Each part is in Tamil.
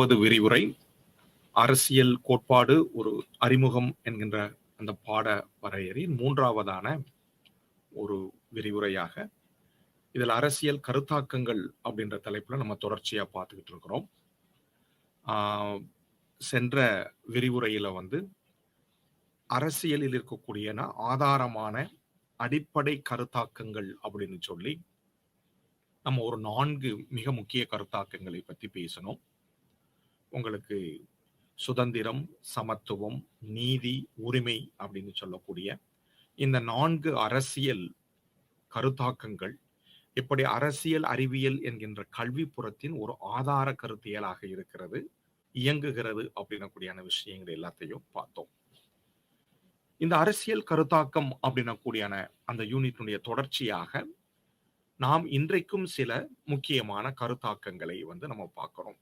மூன்றாவது விரிவுரை அரசியல் கோட்பாடு ஒரு அறிமுகம் என்கின்ற அந்த பாட வரையறையின் மூன்றாவதான ஒரு விரிவுரையாக இதில் அரசியல் கருத்தாக்கங்கள் அப்படின்ற தலைப்புல நம்ம தொடர்ச்சியா பார்த்துக்கிட்டு இருக்கிறோம். சென்ற விரிவுரையில அரசியலில் இருக்கக்கூடிய ஆதாரமான அடிப்படை கருத்தாக்கங்கள் அப்படின்னு சொல்லி நம்ம ஒரு 4 மிக முக்கிய கருத்தாக்கங்களை பற்றி பேசணும். உங்களுக்கு சுதந்திரம், சமத்துவம், நீதி, உரிமை அப்படின்னு சொல்லக்கூடிய இந்த 4 அரசியல் கருத்தாக்கங்கள் இப்படி அரசியல் அறிவியல் என்கின்ற கல்விப்புறத்தின் ஒரு ஆதார கருத்தியலாக இருக்கிறது, இயங்குகிறது அப்படின்னக்கூடியான விஷயங்கள் எல்லாத்தையும் பார்த்தோம். இந்த அரசியல் கருத்தாக்கம் அப்படின்னக்கூடியான அந்த யூனிட்டினுடைய தொடர்ச்சியாக நாம் இன்றைக்கும் சில முக்கியமான கருத்தாக்கங்களை நம்ம பார்க்கிறோம்.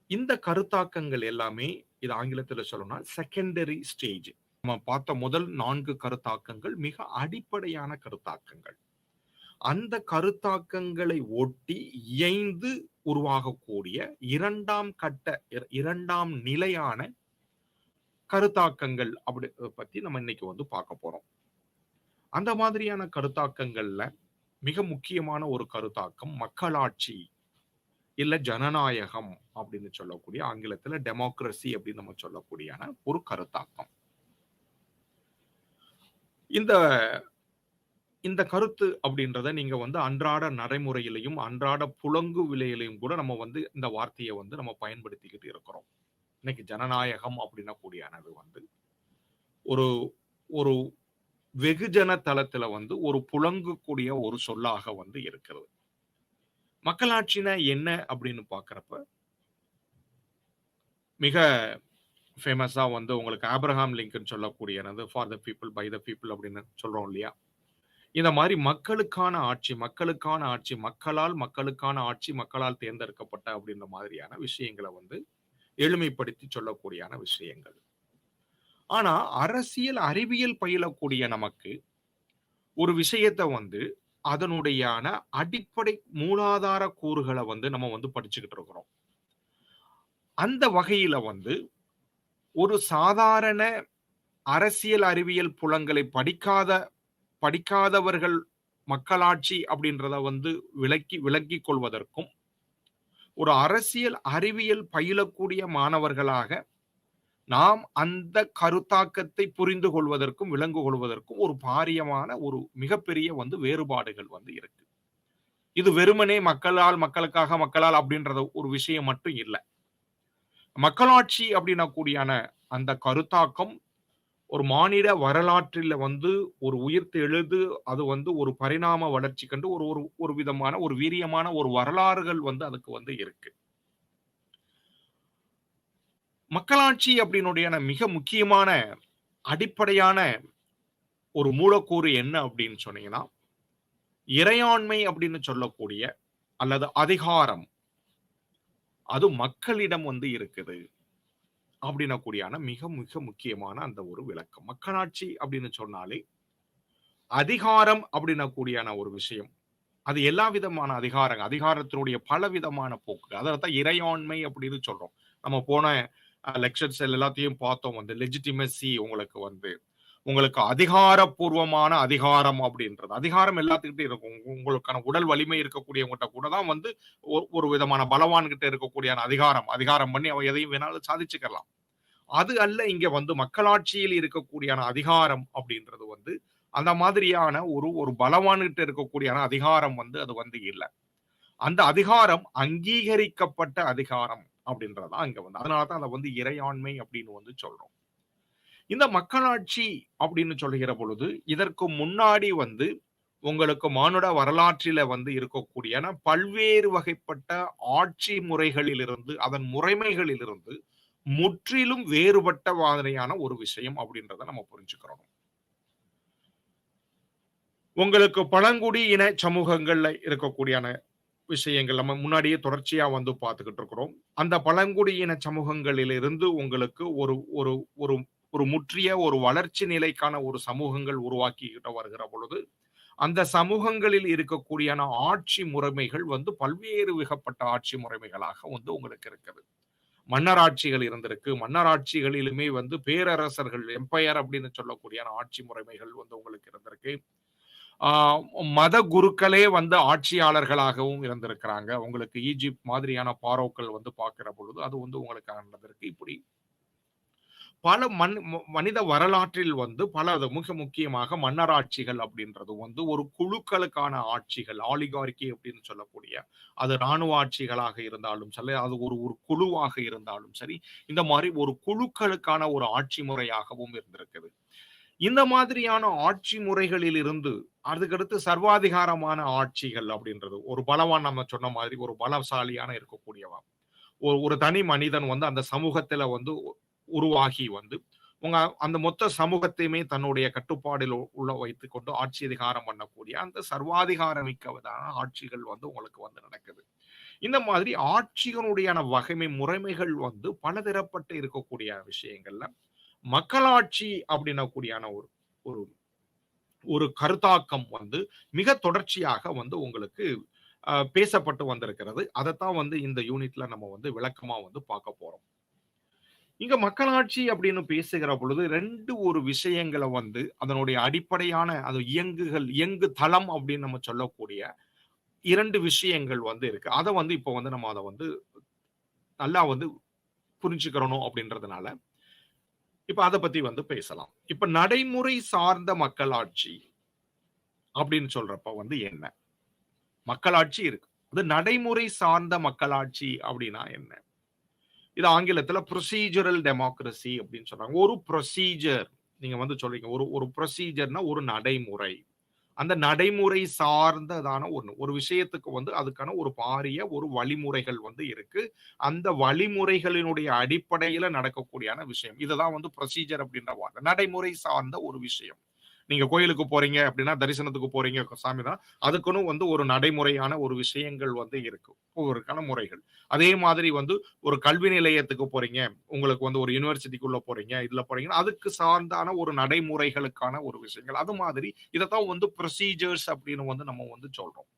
இந்த கருத்தாக்கங்கள் எல்லாமே இது ஆங்கிலத்தில் சொல்லணும்னா செகண்டரி ஸ்டேஜ். நம்ம பார்த்த முதல் 4 கருத்தாக்கங்கள் மிக அடிப்படையான கருத்தாக்கங்கள். அந்த கருத்தாக்கங்களை ஒட்டி இயைந்து உருவாகக்கூடிய இரண்டாம் நிலையான கருத்தாக்கங்கள் அப்படி பத்தி நம்ம இன்னைக்கு பார்க்க போறோம். அந்த மாதிரியான கருத்தாக்கங்கள்ல மிக முக்கியமான ஒரு கருத்தாக்கம் மக்களாட்சி இல்ல ஜனநாயகம் அப்படின்னு சொல்லக்கூடிய ஆங்கிலத்துல டெமோக்ரஸி அப்படின்னு நம்ம சொல்லக்கூடிய ஒரு கருத்தாக்கம். இந்த கருத்து அப்படின்றத நீங்க அன்றாட நடைமுறையிலையும் அன்றாட புலங்கு விலையிலையும் கூட நம்ம இந்த வார்த்தையை நம்ம பயன்படுத்திக்கிட்டு இருக்கிறோம். இன்னைக்கு ஜனநாயகம் அப்படின்னா கூடியானது ஒரு ஒரு வெகுஜன தளத்துல ஒரு புலங்கக்கூடிய ஒரு சொல்லாக இருக்கிறது. மக்களாட்சினா என்ன அப்படின்னு பாக்குறப்ப மிக ஃபேமஸா உங்களுக்கு ஆப்ரஹாம் லிங்கன் சொல்லக்கூடியது for the people by the people அப்படின்னு சொல்றோம் இல்லையா? இந்த மாதிரி மக்களுக்கான ஆட்சி, மக்களால் மக்களுக்கான ஆட்சி, மக்களால் தேர்ந்தெடுக்கப்பட்ட அப்படின்ற மாதிரியான விஷயங்களை எளிமைப்படுத்தி சொல்லக்கூடிய விஷயங்கள். ஆனா அரசியல் அறிவியல் பயிலக்கூடிய நமக்கு ஒரு விஷயத்தை அதனுடைய அடிப்படை மூலாதார கூறுகளை நம்ம படிச்சுக்கிட்டு இருக்கிறோம். அந்த வகையில ஒரு சாதாரண அரசியல் அறிவியல் புலங்களை படிக்காதவர்கள் மக்களாட்சி அப்படின்றத விளக்கி கொள்வதற்கும் ஒரு அரசியல் அறிவியல் பயிலக்கூடிய மாணவர்களாக நாம் அந்த கருத்தாக்கத்தை புரிந்து கொள்வதற்கும் விளங்கு கொள்வதற்கும் ஒரு பாரியமான ஒரு மிகப்பெரிய வேறுபாடுகள் இருக்கு. இது வெறுமனே மக்களுக்காக மக்களால் அப்படின்றத ஒரு விஷயம் மட்டும் இல்லை. மக்களாட்சி அப்படின்னா கூடியான அந்த கருத்தாக்கம் ஒரு மாநில வரலாற்றில் ஒரு உயிர்த்து எழுது அது ஒரு பரிணாம வளர்ச்சி கண்டு ஒரு விதமான ஒரு வீரியமான ஒரு வரலாறுகள் அதுக்கு இருக்கு. மக்களாட்சி அப்படின்னுடைய மிக முக்கியமான அடிப்படையான ஒரு மூலக்கூறு என்ன அப்படின்னு சொன்னீங்கன்னா இறையாண்மை அப்படின்னு சொல்லக்கூடிய அல்லது அதிகாரம் அது மக்களிடம் இருக்குது அப்படின்ன கூடியான மிக மிக முக்கியமான அந்த ஒரு விளக்கம். மக்களாட்சி அப்படின்னு சொன்னாலே அதிகாரம் அப்படின்ன கூடியான ஒரு விஷயம், அது எல்லா விதமான அதிகாரத்தினுடைய பல விதமான போக்கு, அதான் இறையாண்மை அப்படின்னு சொல்றோம். நம்ம போன லெக்சர்ஸ் எல்லாத்தையும் பார்த்தோம். லெஜிட்டிமசி உங்களுக்கு அதிகாரப்பூர்வமான அதிகாரம் அப்படின்றது, அதிகாரம் எல்லாத்துக்கிட்டே இருக்கும். உங்களுக்கான உடல் வலிமை இருக்கக்கூடியவங்கிட்ட கூட தான் ஒரு விதமான பலவான் கிட்ட இருக்கக்கூடிய அதிகாரம் பண்ணி அவ எதையும் வேணாலும் சாதிச்சுக்கலாம். அது அல்ல இங்க மக்களாட்சியில் இருக்கக்கூடிய அதிகாரம் அப்படின்றது அந்த மாதிரியான ஒரு பலவான்கிட்ட இருக்கக்கூடிய அதிகாரம் அது இல்லை. அந்த அதிகாரம் அங்கீகரிக்கப்பட்ட அதிகாரம் அப்படின்றதான் இங்க அதனாலதான் அதை இறையாண்மை அப்படின்னு சொல்றோம். இந்த மக்களாட்சி அப்படின்னு சொல்லுகிற பொழுது இதற்கு முன்னாடி உங்களுக்கு மானுட வரலாற்றில இருக்கக்கூடிய பல்வேறு வகைப்பட்ட ஆட்சி முறைகளிலிருந்து அதன் முறைமைகளிலிருந்து முற்றிலும் வேறுபட்ட மாதிரியான ஒரு விஷயம் அப்படின்றத நம்ம புரிஞ்சுக்கிறோம். உங்களுக்கு பழங்குடி இன சமூகங்கள்ல இருக்கக்கூடிய விஷயங்கள் நம்ம முன்னாடியே தொடர்ச்சியா பார்த்துக்கிட்டு இருக்கிறோம். அந்த பழங்குடியின சமூகங்களிலிருந்து உங்களுக்கு ஒரு ஒரு ஒரு ஒரு முற்றிய ஒரு வளர்ச்சி நிலைக்கான ஒரு சமூகங்கள் உருவாக்கிக்கிட்டு வருகிற பொழுது அந்த சமூகங்களில் இருக்கக்கூடிய ஆட்சி முறைமைகள் பல்வேறு வகைப்பட்ட ஆட்சி முறைமைகளாக உங்களுக்கு இருக்குது. மன்னராட்சிகள் இருந்திருக்கு. மன்னராட்சிகளிலுமே வந்து பேரரசர்கள் எம்பையர் அப்படின்னு சொல்லக்கூடிய ஆட்சி முறைமைகள் வந்து உங்களுக்கு இருந்திருக்கு. ஆ மத குருக்களே வந்து ஆட்சியாளர்களாகவும் இருந்திருக்கிறாங்க. உங்களுக்கு ஈஜிப்ட் மாதிரியான பாரோக்கள் வந்து பார்க்கிற பொழுது, அது வந்து உங்களுக்கு நடந்திருக்கு. இப்படி பல மனித வரலாற்றில் வந்து பல மிக முக்கியமாக மன்னராட்சிகள் அப்படின்றது வந்து ஒரு குழுக்களுக்கான ஆட்சிகள், ஆலிகார்கி அப்படின்னு சொல்லக்கூடிய அது ராணுவ ஆட்சிகளாக இருந்தாலும் சரி, அது ஒரு ஒரு குழுவாக இருந்தாலும் சரி, இந்த மாரி ஒரு குழுக்களுக்கான ஒரு ஆட்சி முறையாகவும் இருந்திருக்குது. இந்த மாதிரியான ஆட்சி முறைகளில் இருந்து அதுக்கடுத்து சர்வாதிகாரமான ஆட்சிகள் அப்படின்றது ஒரு பலவான் நம்ம சொன்ன மாதிரி ஒரு பலசாலியான இருக்கக்கூடியவன் ஒரு தனி மனிதன் வந்து அந்த சமூகத்துல வந்து உருவாகி வந்து உங்க அந்த மொத்த சமூகத்தையுமே தன்னுடைய கட்டுப்பாடில் உள்ள வைத்துக் கொண்டு ஆட்சி அதிகாரம் பண்ணக்கூடிய அந்த சர்வாதிகார மிக்கதான ஆட்சிகள் வந்து உங்களுக்கு வந்து நடக்குது. இந்த மாதிரி ஆட்சிகளுடைய வகைமை முறைமைகள் வந்து பலதரப்பட்டு இருக்கக்கூடிய விஷயங்கள்ல மக்களாட்சி அப்படின்னக்கூடியான ஒரு ஒரு ஒரு கருத்தாக்கம் வந்து மிக தொடர்ச்சியாக வந்து உங்களுக்கு பேசப்பட்டு வந்திருக்கிறது. அதைத்தான் வந்து இந்த யூனிட்ல நம்ம வந்து விளக்கமா வந்து பார்க்க போறோம். இங்க மக்களாட்சி அப்படின்னு பேசுகிற பொழுது 2 ஒரு விஷயங்கள வந்து அதனுடைய அடிப்படையான அது இயங்கு தளம் அப்படின்னு நம்ம சொல்லக்கூடிய 2 விஷயங்கள் வந்து இருக்கு. அத வந்து இப்போ வந்து நம்ம அத வந்து நல்லா வந்து புரிஞ்சுக்கிறணும் அப்படின்றதுனால, இப்ப அத பத்தி வந்து பேசலாம். இப்ப நடைமுறை சார்ந்த மக்களாட்சி அப்படின்னு சொல்றப்ப வந்து என்ன? மக்களாட்சி இருக்கு. அது நடைமுறை சார்ந்த மக்களாட்சி அப்படின்னா என்ன? இது ஆங்கிலத்துல ப்ரொசீஜரல் டெமோக்ரசி அப்படின்னு சொல்றாங்க. ஒரு ப்ரொசீஜர் நீங்க வந்து சொல்றீங்க. ஒரு ஒரு ப்ரொசீஜர்னா ஒரு நடைமுறை. அந்த நடைமுறை சார்ந்ததான ஒண்ணு. ஒரு விஷயத்துக்கு வந்து அதுக்கான ஒரு பாரிய ஒரு வழிமுறைகள் வந்து இருக்கு. அந்த வழிமுறைகளினுடைய அடிப்படையில நடக்கக்கூடியான விஷயம். இததான் வந்து ப்ரொசீஜர் அப்படின்ற வார்த்தை. நடைமுறை சார்ந்த ஒரு விஷயம். நீங்க கோயிலுக்கு போறீங்க அப்படின்னா, தரிசனத்துக்கு போறீங்க சாமி தான். அதுக்குன்னு வந்து ஒரு நடைமுறையான ஒரு விஷயங்கள் வந்து இருக்கு. ஒவ்வொருக்கான முறைகள். அதே மாதிரி வந்து ஒரு கல்வி நிலையத்துக்கு போறீங்க. உங்களுக்கு வந்து ஒரு யுனிவர்சிட்டிக்குள்ள போறீங்க. இதுல போறீங்கன்னா, அதுக்கு சார்ந்தான ஒரு நடைமுறைகளுக்கான ஒரு விஷயங்கள். அது மாதிரி இதத்தான் வந்து ப்ரொசீஜர்ஸ் அப்படின்னு வந்து நம்ம வந்து சொல்றோம்.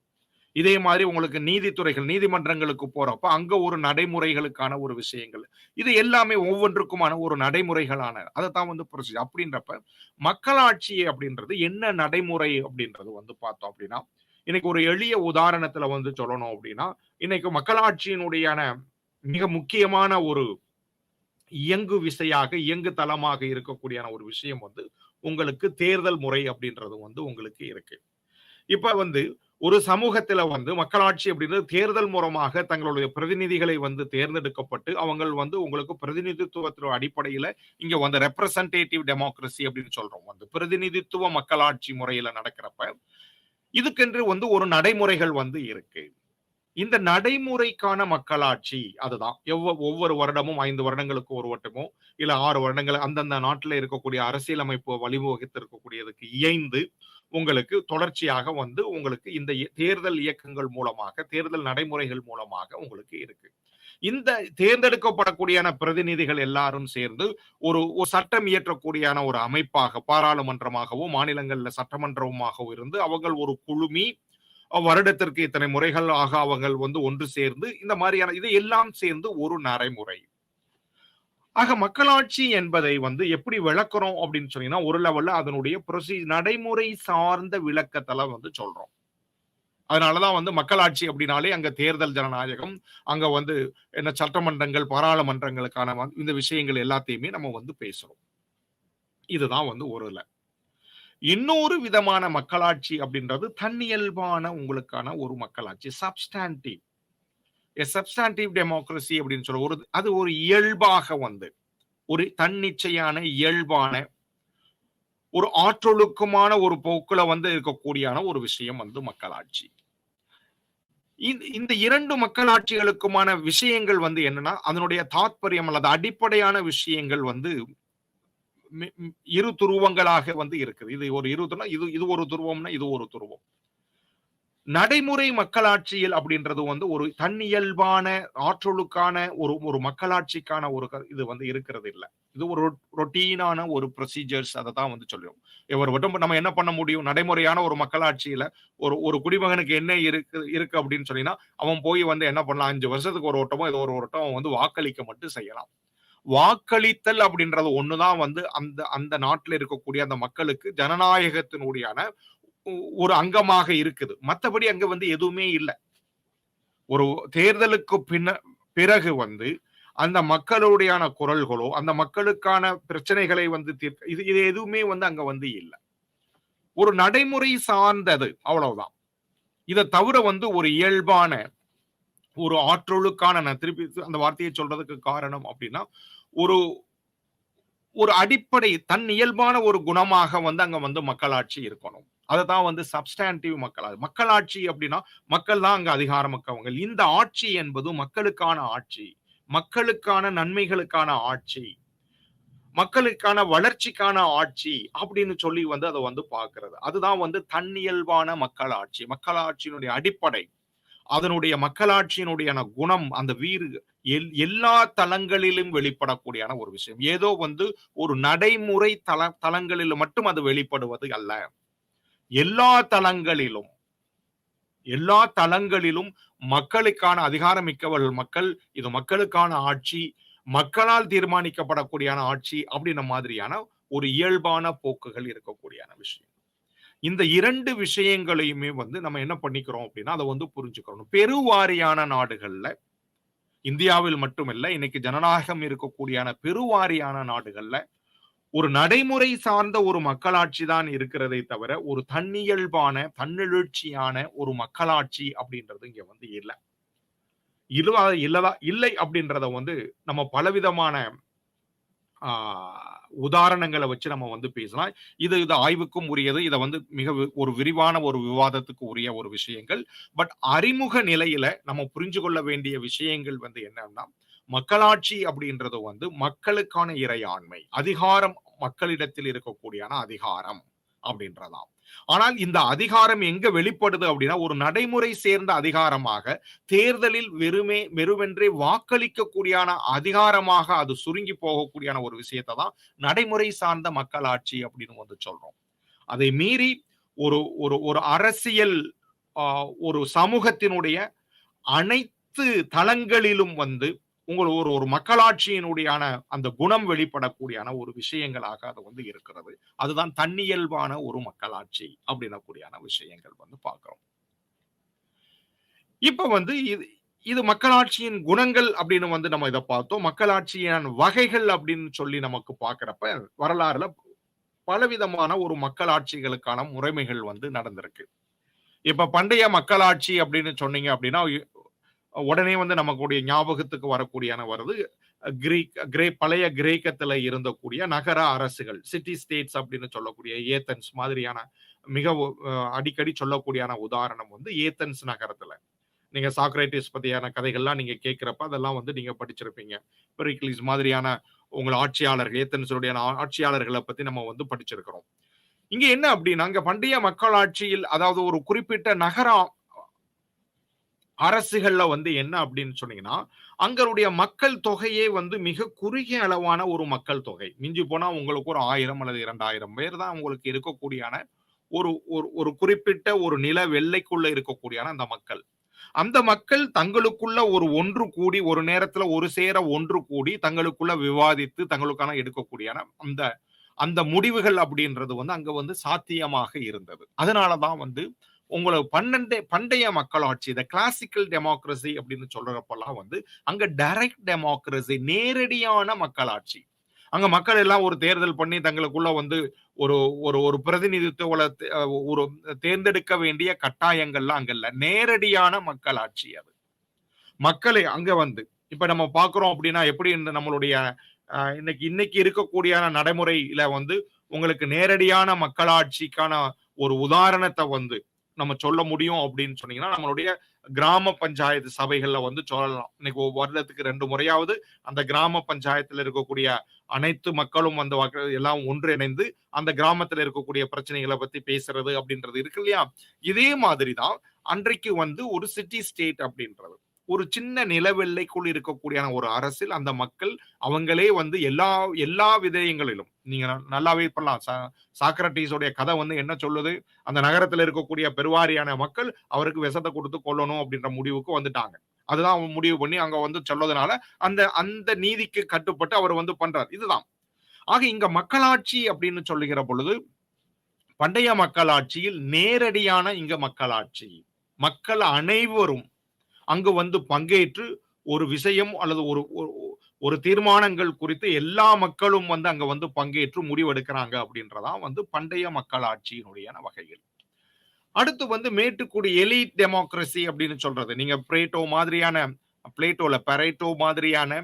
இதே மாதிரி உங்களுக்கு நீதித்துறைகள், நீதிமன்றங்களுக்கு போறப்ப, அங்க ஒரு நடைமுறைகளுக்கான ஒரு விஷயங்கள். இது எல்லாமே ஒவ்வொன்றுக்குமான ஒரு நடைமுறைகளான அதத்தான் வந்து ப்ரொசீஜர். அப்படின்றப்ப, மக்களாட்சி அப்படின்றது என்ன நடைமுறை அப்படின்றது வந்து பார்த்தோம் அப்படின்னா, இன்னைக்கு ஒரு எளிய உதாரணத்துல வந்து சொல்லணும் அப்படின்னா, இன்னைக்கு மக்களாட்சியினுடையான மிக முக்கியமான ஒரு இயங்கு விசையாக, இயங்கு தளமாக இருக்கக்கூடிய ஒரு விஷயம் வந்து, உங்களுக்கு தேர்தல் முறை அப்படின்றது வந்து உங்களுக்கு இருக்கு. இப்ப வந்து ஒரு சமூகத்துல வந்து மக்களாட்சி அப்படின்றது தேர்தல் மூலமாக தங்களுடைய பிரதிநிதிகளை வந்து தேர்ந்தெடுக்கப்பட்டு அவங்கள் வந்து உங்களுக்கு பிரதிநிதித்துவத்தின் அடிப்படையில இங்க வந்து ரெப்ரசன்டேட்டிவ் டெமோக்ரசி அப்படின்னு சொல்றோம் வந்து பிரதிநிதித்துவ மக்களாட்சி முறையில நடக்கிறப்ப இதுக்கென்று வந்து ஒரு நடைமுறைகள் வந்து இருக்கு. இந்த நடைமுறைக்கான மக்களாட்சி அதுதான். ஒவ்வொரு வருடமும் 5 வருடங்களுக்கு ஒரு வட்டமோ, இல்ல 6 வருடங்கள் அந்தந்த நாட்டில இருக்கக்கூடிய அரசியலமைப்பு வழிவகுத்து இருக்கக்கூடியதுக்கு இயைந்து, உங்களுக்கு தொடர்ச்சியாக வந்து உங்களுக்கு இந்த தேர்தல் இயக்கங்கள் மூலமாக, தேர்தல் நடைமுறைகள் மூலமாக உங்களுக்கு இருக்கு. இந்த தேர்ந்தெடுக்கப்படக்கூடியான பிரதிநிதிகள் எல்லாரும் சேர்ந்து ஒரு சட்டம் இயற்றக்கூடியான ஒரு அமைப்பாக பாராளுமன்றமாகவோ, மாநிலங்கள்ல சட்டமன்றமாகவோ இருந்து அவர்கள் ஒரு குழுமி வருடத்திற்கு இத்தனை முறைகள் ஆக அவர்கள் வந்து ஒன்று சேர்ந்து இந்த மாதிரியான இது எல்லாம் சேர்ந்து ஒரு நடைமுறை. ஆக மக்களாட்சி என்பதை வந்து எப்படி விளக்குறோம் அப்படின்னு சொன்னீங்கன்னா, ஒரு லெவல்ல அதனுடைய நடைமுறை சார்ந்த விளக்கத்தல வந்து சொல்றோம். அதனாலதான் வந்து மக்களாட்சி அப்படின்னாலே அங்க தேர்தல் ஜனநாயகம், அங்க வந்து என்ன சட்டமன்றங்கள், பாராளுமன்றங்களுக்கான இந்த விஷயங்கள் எல்லாத்தையுமே நம்ம வந்து பேசுறோம். இதுதான் வந்து ஒரு இன்னொரு விதமான மக்களாட்சி அப்படின்றது தன்னியல்பான உங்களுக்கான ஒரு மக்களாட்சி. சப்ஸ்டாண்டிவ் டெமோக்ரசி அப்படின்னு சொல்ல அது ஒரு இயல்பாக வந்து ஒரு தன்னிச்சையான இயல்பான ஒரு ஆற்றொழுக்கமான ஒரு போக்குல வந்து இருக்கக்கூடியான ஒரு விஷயம் வந்து மக்களாட்சி. இந்த 2 மக்களாட்சிகளுக்குமான விஷயங்கள் வந்து என்னன்னா, அதனுடைய தாத்பரியம் அல்லது அடிப்படையான விஷயங்கள் வந்து இரு துருவங்களாக வந்து இருக்குது. இது ஒரு இரு துருவம், இது ஒரு துருவம்னா இது ஒரு துருவம். நடைமுறை மக்களாட்சியில் அப்படின்றது வந்து ஒரு தன்னியல்பான ஆற்றலுக்கான ஒரு ஒரு மக்களாட்சிக்கான ஒரு இது வந்து இருக்கிறது இல்ல. இது ஒரு ரொட்டீனான ஒரு ப்ரொசீஜர்ஸ் அதை தான் வந்து சொல்லுவோம். இவர் மட்டும் நம்ம என்ன பண்ண முடியும்? நடைமுறையான ஒரு மக்களாட்சியில ஒரு ஒரு குடிமகனுக்கு என்ன இருக்கு இருக்கு அப்படின்னு சொன்னீங்கன்னா, அவன் போய் வந்து என்ன பண்ணலாம்? 5 வருஷத்துக்கு ஒரு வட்டமோ, ஏதோ ஒரு வட்டம் அவன் வந்து வாக்களிக்க மட்டும் செய்யலாம். வாக்களித்தல் அப்படின்றது ஒண்ணுதான் வந்து அந்த அந்த நாட்டில இருக்கக்கூடிய அந்த மக்களுக்கு ஜனநாயகத்தினுடையான ஒரு அங்கமாக இருக்குது. மத்தபடி அங்க வந்து எதுவுமே இல்ல. ஒரு தேர்தலுக்கு பிறகு வந்து அந்த மக்களுடையான குரல்களோ, அந்த மக்களுக்கான பிரச்சனைகளை வந்து தீர்க்க இது இது எதுவுமே வந்து அங்க வந்து இல்ல. ஒரு நடைமுறை சார்ந்தது அவ்வளவுதான். இத தவிர வந்து ஒரு இயல்பான, ஒரு ஆற்றலுக்கான நான் திருப்பி அந்த வார்த்தையை சொல்றதுக்கு காரணம் அப்டின்னா, ஒரு ஒரு அடிப்படை தன் இயல்பான ஒரு குணமாக வந்து அங்க வந்து மக்களாட்சி இருக்கணும். அததான் வந்து சப்ஸ்டான்டிவ் மக்களாட்சி. மக்களாட்சி அப்டின்னா, மக்கள் தான் அங்க அதிகாரமிக்கவங்க. இந்த ஆட்சி என்பது மக்களுக்கான ஆட்சி. மக்களுக்கான நன்மைகளுக்கான ஆட்சி. மக்களுக்கான வளர்ச்சிக்கான ஆட்சி அப்படின்னு சொல்லி வந்து அத வந்து பார்க்கிறது. அதுதான் வந்து தன்னியல்பான மக்களாட்சி. மக்களாட்சியினுடைய அடிப்படை. அதனுடைய மக்களாட்சியினுடையான குணம், அந்த வீறு எல்லா தளங்களிலும் வெளிப்படக்கூடியான ஒரு விஷயம். ஏதோ வந்து ஒரு நடைமுறை தளங்களில் மட்டும் அது வெளிப்படுவது அல்ல. எல்லா தளங்களிலும் எல்லா தளங்களிலும் மக்களுக்கான அதிகாரம் மிக்கவர்கள் மக்கள். இது மக்களுக்கான ஆட்சி. மக்களால் தீர்மானிக்கப்படக்கூடியான ஆட்சி அப்படின்ன மாதிரியான ஒரு இயல்பான போக்குகள் இருக்கக்கூடியான விஷயம். இந்த 2 விஷயங்களையுமே வந்து நம்ம என்ன பண்ணிக்கிறோம் அப்படின்னா, அத வந்து புரிஞ்சுக்கணும். பெருவாரியான நாடுகள்ல, இந்தியாவில் மட்டுமல்ல, இன்னைக்கு ஜனநாயகம் இருக்கக்கூடியான பெருவாரியான நாடுகள்ல, ஒரு நடைமுறை சார்ந்த ஒரு மக்களாட்சி தான் இருக்கிறதே தவிர, ஒரு தன்னியல்பான, தன்னெழுச்சியான ஒரு மக்களாட்சி அப்படின்றது இங்க வந்து இல்ல. இல்லை அப்படின்றத வந்து நம்ம பலவிதமான ஆ உதாரணங்கள வச்சு நம்ம வந்து பேசலாம். இது இது ஆய்வுக்கும் உரியது. இத வந்து மிக ஒரு விரிவான ஒரு விவாதத்துக்கு உரிய ஒரு விஷயங்கள். பட் அறிமுக நிலையில நம்ம புரிஞ்சு கொள்ள வேண்டிய விஷயங்கள் வந்து என்னன்னா, மக்களாட்சி அப்படின்றது வந்து மக்களுக்கான இறையாண்மை. அதிகாரம் மக்களிடத்தில் இருக்கக்கூடியான அதிகாரம் அப்படின்றதாம். ஆனால் இந்த அதிகாரம் எங்க வெளிப்படுது அப்படின்னா, ஒரு நடைமுறை சேர்ந்த அதிகாரமாக, தேர்தலில் வெறுமென்றே வாக்களிக்கக்கூடியான அதிகாரமாக அது சுருங்கி போகக்கூடியான ஒரு விஷயத்த தான் நடைமுறை சார்ந்த மக்களாட்சி அப்படின்னு வந்து சொல்றோம். அதை மீறி ஒரு ஒரு ஒரு அரசியல் ஒரு சமூகத்தினுடைய அனைத்து தளங்களிலும் வந்து ஒரு ஒரு மக்களாட்சியினுடையான அந்த குணம் வெளிப்படக்கூடியான ஒரு விஷயங்களாக அது வந்து இருக்கிறது. அதுதான் தன்னியல்பான ஒரு மக்களாட்சி அப்படின்னக்கூடியான விஷயங்கள் வந்து பார்க்கிறோம். இப்ப வந்து இது இது மக்களாட்சியின் குணங்கள் அப்படின்னு வந்து நம்ம இத பார்த்தோம். மக்களாட்சியின் வகைகள் அப்படின்னு சொல்லி நமக்கு பார்க்கிறப்ப வரலாறுல பலவிதமான ஒரு மக்களாட்சிகளுக்கான முறைமைகள் வந்து நடந்திருக்கு. இப்ப பண்டைய மக்களாட்சி அப்படின்னு சொன்னீங்க அப்படின்னா, உடனே வந்து நமக்குடைய ஞாபகத்துக்கு வரக்கூடியான வருது பழைய கிரேக்கத்துல இருந்தக்கூடிய நகர அரசுகள், சிட்டி ஸ்டேட்ஸ் அப்படின்னு சொல்லக்கூடிய ஏத்தன்ஸ் மாதிரியான மிக அடிக்கடி சொல்லக்கூடியான உதாரணம் வந்து ஏத்தன்ஸ் நகரத்துல. நீங்க சாக்ரட்டிஸ் பத்தியான கதைகள்லாம் நீங்க கேட்கிறப்ப அதெல்லாம் வந்து நீங்க படிச்சிருப்பீங்க. பெரிக்லிஸ் மாதிரியான உங்கள் ஆட்சியாளர்கள், ஏத்தன்ஸுடைய ஆட்சியாளர்களை பத்தி நம்ம வந்து படிச்சிருக்கிறோம். இங்க என்ன அப்படின்னா, இங்க பண்டைய மக்களாட்சியில் அதாவது ஒரு குறிப்பிட்ட நகர அரசுகள்ல வந்து என்ன அப்படின்னு சொன்னீங்கன்னா, அங்களுடைய மக்கள் தொகையே வந்து மிக குறுகிய அளவான ஒரு மக்கள் தொகை. மிஞ்சி போனா உங்களுக்கு ஒரு 1000 அல்லது 2000 பேர் தான் உங்களுக்கு இருக்கக்கூடியான ஒரு ஒரு ஒரு குறிப்பிட்ட ஒரு நில எல்லைக்குள்ள இருக்கக்கூடியான அந்த மக்கள். அந்த மக்கள் தங்களுக்குள்ள ஒன்று கூடி, ஒரு நேரத்துல ஒரு சேர ஒன்று கூடி, தங்களுக்குள்ள விவாதித்து, தங்களுக்கான எடுக்கக்கூடியான அந்த அந்த முடிவுகள் அப்படின்றது வந்து அங்க வந்து சாத்தியமாக இருந்தது. அதனால தான் வந்து உங்களுக்கு பண்டைய மக்களாட்சி, இந்த கிளாசிக்கல் டெமோக்ரசி அப்படின்னு சொல்றப்பலாம் வந்து அங்க டைரக்ட் டெமோக்ரசி, நேரடியான மக்களாட்சி. அங்க மக்கள் எல்லாம் ஒரு தேர்தல் பண்ணி தங்களுக்குள்ள வந்து ஒரு ஒரு ஒரு பிரதிநிதித்துவ ஒரு தேர்ந்தெடுக்க வேண்டிய கட்டாயங்கள்லாம் அங்க இல்ல. நேரடியான மக்களாட்சி அது. மக்களை அங்க வந்து இப்ப நம்ம பார்க்கிறோம் அப்படின்னா எப்படி இந்த நம்மளுடைய இன்னைக்கு இருக்கக்கூடிய நடைமுறையில வந்து உங்களுக்கு நேரடியான மக்களாட்சிக்கான ஒரு உதாரணத்தை வந்து நம்ம சொல்ல முடியும் அப்படின்னு சொன்னீங்கன்னா, நம்மளுடைய கிராம பஞ்சாயத்து சபைகள்ல வந்து சொல்லலாம். இன்னைக்கு வருடத்துக்கு 2 முறையாவது அந்த கிராம பஞ்சாயத்துல இருக்கக்கூடிய அனைத்து மக்களும் வந்து எல்லாம் ஒன்றிணைந்து அந்த கிராமத்துல இருக்கக்கூடிய பிரச்சனைகளை பத்தி பேசுறது அப்படின்றது இருக்கு இல்லையா? இதே மாதிரிதான் அன்றைக்கு வந்து ஒரு சிட்டி ஸ்டேட் அப்படின்றது. ஒரு சின்ன நிலவெல்லைக்குள் இருக்கக்கூடிய ஒரு அரசில் அந்த மக்கள் அவங்களே வந்து எல்லா எல்லா விதயங்களிலும் நீங்க நல்லாவே பண்ணலாம். சாக்ரட்டிஸோடைய கதை வந்து என்ன சொல்லுது? அந்த நகரத்துல இருக்கக்கூடிய பெருவாரியான மக்கள் அவருக்கு விஷத்த குடுத்து கொல்லணும் அப்படின்ற முடிவுக்கு வந்துட்டாங்க. அதுதான் அவன் முடிவு பண்ணி அங்க வந்து சொல்றதுனால, அந்த அந்த நீதிக்கு கட்டுப்பட்டு அவர் வந்து பண்றார். இதுதான். ஆக இங்க மக்களாட்சி அப்படின்னு சொல்லுகிற பொழுது, பண்டைய மக்களாட்சியில் நேரடியான இங்க மக்களாட்சி. மக்கள் அனைவரும் அங்கு வந்து பங்கேற்று ஒரு விஷயம் அல்லது ஒரு ஒரு ஒரு தீர்மானங்கள் குறித்து எல்லா மக்களும் வந்து அங்க வந்து பங்கேற்று முடிவெடுக்கிறாங்க அப்படின்றதான் வந்து பண்டைய மக்களாட்சியினுடைய வகைகள். அடுத்து வந்து மேட்டுக்குடி எலிட் டெமோக்ரசி அப்படின்னு சொல்றது. நீங்க பிளேட்டோல பரேட்டோ மாதிரியான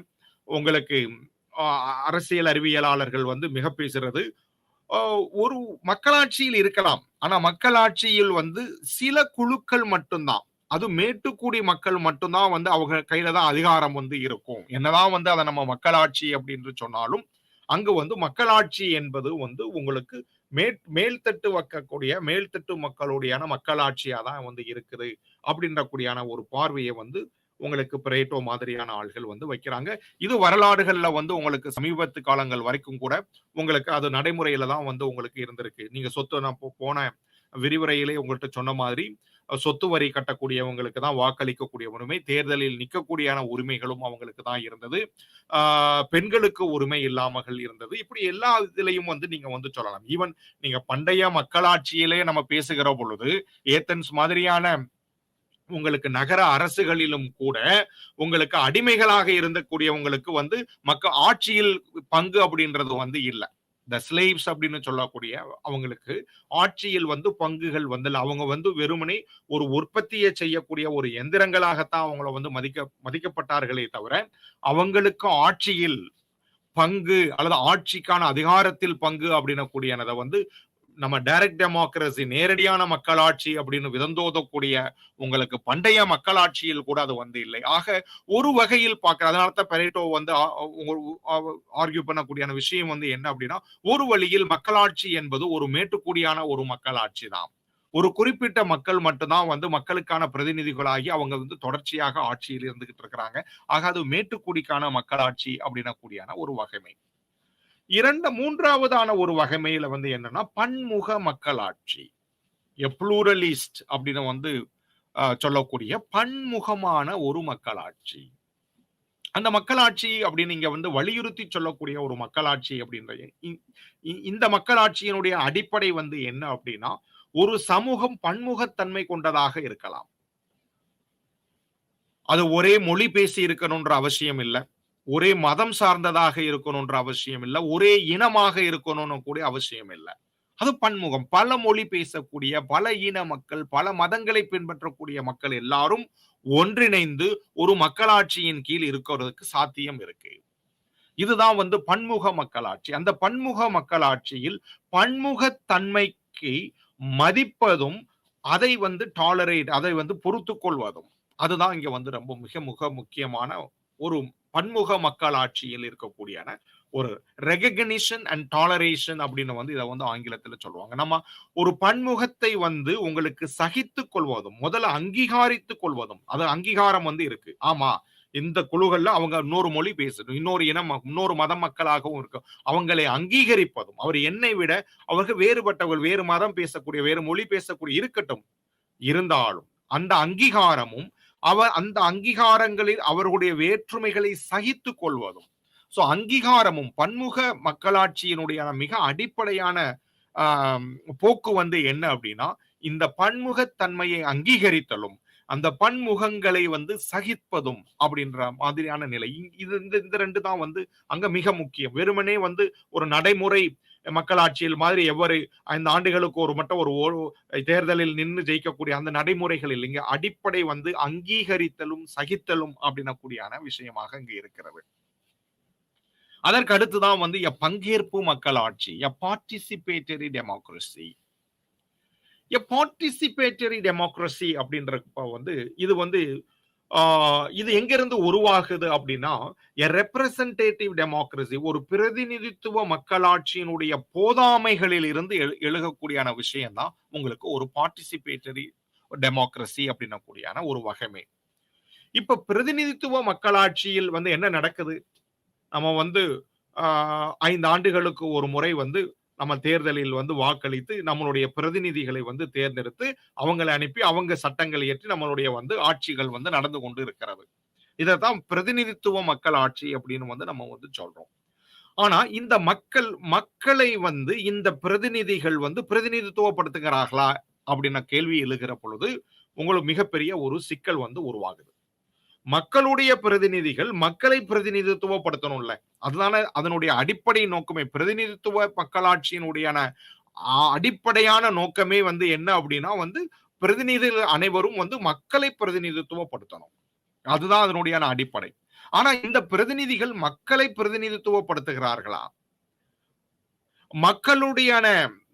உங்களுக்கு அ அரசியல் அறிவியலாளர்கள் வந்து மிக பேசுறது. ஒரு மக்களாட்சியில் இருக்கலாம். ஆனா மக்களாட்சியில் வந்து சில குழுக்கள் மட்டும்தான். அதுவும் மேட்டுக்குடி மக்கள் மட்டும் தான் வந்து அவங்க கையில தான் அதிகாரம் வந்து இருக்கும். என்னதான் வந்து அத நம்ம மக்களாட்சி அப்படின்னு சொன்னாலும், அங்கு வந்து மக்களாட்சி என்பது வந்து உங்களுக்கு மேல்தட்டு மேல்தட்டு மக்களுடையான மக்களாட்சியா தான் வந்து இருக்குது. அப்படின்ற கூடியான ஒரு பார்வைய வந்து உங்களுக்கு பிரேட்டோ மாதிரியான ஆள்கள் வந்து வைக்கிறாங்க. இது வரலாறுகள்ல வந்து உங்களுக்கு சமீபத்து காலங்கள் வரைக்கும் கூட உங்களுக்கு அது நடைமுறையில தான் வந்து உங்களுக்கு இருந்திருக்கு. நீங்க நான் போன விரிவுரையிலே உங்கள்ட்ட சொன்ன மாதிரி, சொத்து வரி கட்டக்கூடியவங்களுக்கு தான் வாக்களிக்கக்கூடிய உரிமை, தேர்தலில் நிக்கக்கூடியான உரிமைகளும் அவங்களுக்கு தான் இருந்தது. ஆ பெண்களுக்கு உரிமை இல்லாமல் இருந்தது. இப்படி எல்லா இதுலயும் வந்து நீங்க வந்து சொல்லலாம். ஈவன் நீங்க பண்டைய மக்களாட்சியிலே நம்ம பேசுகிற பொழுது, ஏத்தன்ஸ் மாதிரியான உங்களுக்கு நகர அரசுகளிலும் கூட உங்களுக்கு அடிமைகளாக இருந்தக்கூடியவங்களுக்கு வந்து ஆட்சியில் பங்கு அப்படின்றது வந்து இல்ல. இந்த ஸ்லேவ்ஸ் அப்படின்னு சொல்லக்கூடிய அவங்களுக்கு ஆட்சியில் வந்து பங்குகள் வந்து இல்ல. அவங்க வந்து வெறுமனே ஒரு உற்பத்தியை செய்யக்கூடிய ஒரு எந்திரங்களாகத்தான் அவங்கள வந்து மதிக்கப்பட்டார்களே தவிர, அவங்களுக்கு ஆட்சியில் பங்கு அல்லது ஆட்சிக்கான அதிகாரத்தில் பங்கு அப்படின்னக்கூடியனத வந்து நம்ம டைரக்ட் டெமோக்ரசி நேரடியான மக்களாட்சி அப்படின்னு விதந்தோதக்கூடிய உங்களுக்கு பண்டைய மக்களாட்சியில் கூட அது வந்து இல்லை. ஆக ஒரு வகையில் பார்க்கிற அதனால தான் பெரேட்டோ வந்து ஆர்கியூ பண்ணக்கூடிய விஷயம் வந்து என்ன அப்படின்னா, ஒரு வழியில் மக்களாட்சி என்பது ஒரு மேட்டுக்குடியான ஒரு மக்களாட்சி தான். ஒரு குறிப்பிட்ட மக்கள் மட்டும்தான் வந்து மக்களுக்கான பிரதிநிதிகளாகி அவங்க வந்து தொடர்ச்சியாக ஆட்சியில் இருந்துகிட்டு இருக்கிறாங்க. ஆக அது மேட்டுக்குடிக்கான மக்களாட்சி அப்படின்னக்கூடியான ஒரு வகைமை. மூன்றாவதான ஒரு வகைமையில வந்து என்னன்னா பன்முக மக்களாட்சி. ப்ளூரலிஸ்ட் அப்படின்னு வந்து சொல்லக்கூடிய பன்முகமான ஒரு மக்களாட்சி. அந்த மக்களாட்சி அப்படின்னு இங்க வந்து வலியுறுத்தி சொல்லக்கூடிய ஒரு மக்களாட்சி அப்படின்ற இந்த மக்களாட்சியினுடைய அடிப்படை வந்து என்ன அப்படின்னா, ஒரு சமூகம் பன்முகத்தன்மை கொண்டதாக இருக்கலாம். அது ஒரே மொழி பேசி இருக்கணும்ன்ற அவசியம் இல்ல. ஒரே மதம் சார்ந்ததாக இருக்கணும்ன்ற அவசியம் இல்ல. ஒரே இனமாக இருக்கணும்னு கூட அவசியம் இல்ல. அது பன்முகம். பல மொழி பேசக்கூடிய, பல இன மக்கள், பல மதங்களை பின்பற்றக்கூடிய மக்கள் எல்லாரும் ஒன்றிணைந்து ஒரு மக்களாட்சியின் கீழ் இருக்கிறதுக்கு சாத்தியம் இருக்கு. இதுதான் வந்து பன்முக மக்களாட்சி. அந்த பன்முக மக்களாட்சியில் பன்முகத்தன்மைக்கு மதிப்பதும், அதை வந்து அதை வந்து பொறுத்துக் கொள்வதும். அதுதான் இங்க வந்து மிக முக்கியமான ஒரு பன்முக மக்களாட்சியில் இருக்கக்கூடிய ஒரு ரெகக்னிஷன் அண்ட் டாலரேஷன் அப்படின்னு வந்து இதை வந்து ஆங்கிலத்துல சொல்லுவாங்க. நம்ம ஒரு பன்முகத்தை வந்து உங்களுக்கு சகித்துக் கொள்வதும், முதல்ல அங்கீகரித்துக் கொள்வதும், அது அங்கீகாரம் வந்து இருக்கு. ஆமா, இந்த குழுக்கள்ல அவங்க இன்னொரு மொழி பேசணும், இன்னொரு இனம், இன்னொரு மத மக்களாகவும் இருக்கும். அவங்களை அங்கீகரிப்பதும், அவர் என்னை விட அவர்கள் வேறுபட்டவர்கள், வேறு மதம் பேசக்கூடிய, வேறு மொழி பேசக்கூடிய இருக்கட்டும், இருந்தாலும் அந்த அங்கீகாரமும் அந்த அங்கீகாரங்களில் அவர்களுடைய வேற்றுமைகளை சகித்துக் கொள்வதும். சோ அங்கீகாரமும் பன்முக மக்களாட்சியினுடைய மிக அடிப்படையான போக்கு வந்து என்ன அப்படின்னா, இந்த பன்முகத்தன்மையை அங்கீகரித்தலும், அந்த பன்முகங்களை வந்து சகிப்பதும் அப்படின்ற மாதிரியான நிலை. இது இந்த 2 தான் வந்து அங்க மிக முக்கியம். வெறுமனே வந்து ஒரு நடைமுறை மக்களாட்சியில் மாதிரி 5 ஆண்டுகளுக்கு ஒரு மட்டும் ஒரு தேர்தலில் நின்று ஜெயிக்கக்கூடிய அந்த நடைமுறைகள் இல்லைங்க. அடிப்படை வந்து அங்கீகரித்தலும், சகித்தலும் அப்படின்னக்கூடியான விஷயமாக இங்க இருக்கிறது. அதற்கு அடுத்துதான் வந்து பங்கேற்பு மக்களாட்சி, பார்ட்டிசிபேட்டரி டெமோக்ரசி. பார்ட்டிசிபேட்டரி டெமோக்ரசி அப்படின்றப்ப வந்து இது வந்து இது எங்கிருந்து உருவாகுது அப்படின்னா, ரெப்ரசன்டேட்டிவ் டெமோக்ரசி, ஒரு பிரதிநிதித்துவ மக்களாட்சியினுடைய போதாமைகளில் இருந்து எழுகக்கூடியான விஷயம் தான் உங்களுக்கு ஒரு பார்ட்டிசிபேட்டரி டெமோக்ரசி அப்படின்னக்கூடியான ஒரு வகைமை. இப்ப பிரதிநிதித்துவ மக்களாட்சியில் வந்து என்ன நடக்குது? நம்ம வந்து 5 ஆண்டுகளுக்கு ஒரு முறை வந்து நம்ம தேர்தலில் வந்து வாக்களித்து நம்மளுடைய பிரதிநிதிகளை வந்து தேர்ந்தெடுத்து அவங்கள அனுப்பி அவங்க சட்டங்கள் இயற்றி நம்மளுடைய வந்து ஆட்சிகள் வந்து நடந்து கொண்டு இருக்கிறது. இதத்தான் பிரதிநிதித்துவ மக்கள் ஆட்சி அப்படின்னு வந்து நம்ம வந்து சொல்றோம். ஆனா இந்த மக்களை வந்து இந்த பிரதிநிதிகள் வந்து பிரதிநிதித்துவப்படுத்துகிறார்களா அப்படின்ன கேள்வி எழுகிற பொழுது உங்களுக்கு மிகப்பெரிய ஒரு சிக்கல் வந்து உருவாகுது. மக்களுடைய பிரதிநிதிகள் மக்களை பிரதிநிதித்துவப்படுத்தணும்ல. அதுதானே அதனுடைய அடிப்படை நோக்கமே. பிரதிநிதித்துவ மக்களாட்சியினுடைய அடிப்படையான நோக்கமே வந்து என்ன அப்படின்னா வந்து பிரதிநிதிகள் அனைவரும் வந்து மக்களை பிரதிநிதித்துவப்படுத்தணும். அதுதான் அதனுடைய அடிப்படை. ஆனா இந்த பிரதிநிதிகள் மக்களை பிரதிநிதித்துவப்படுத்துகிறார்களா? மக்களுடைய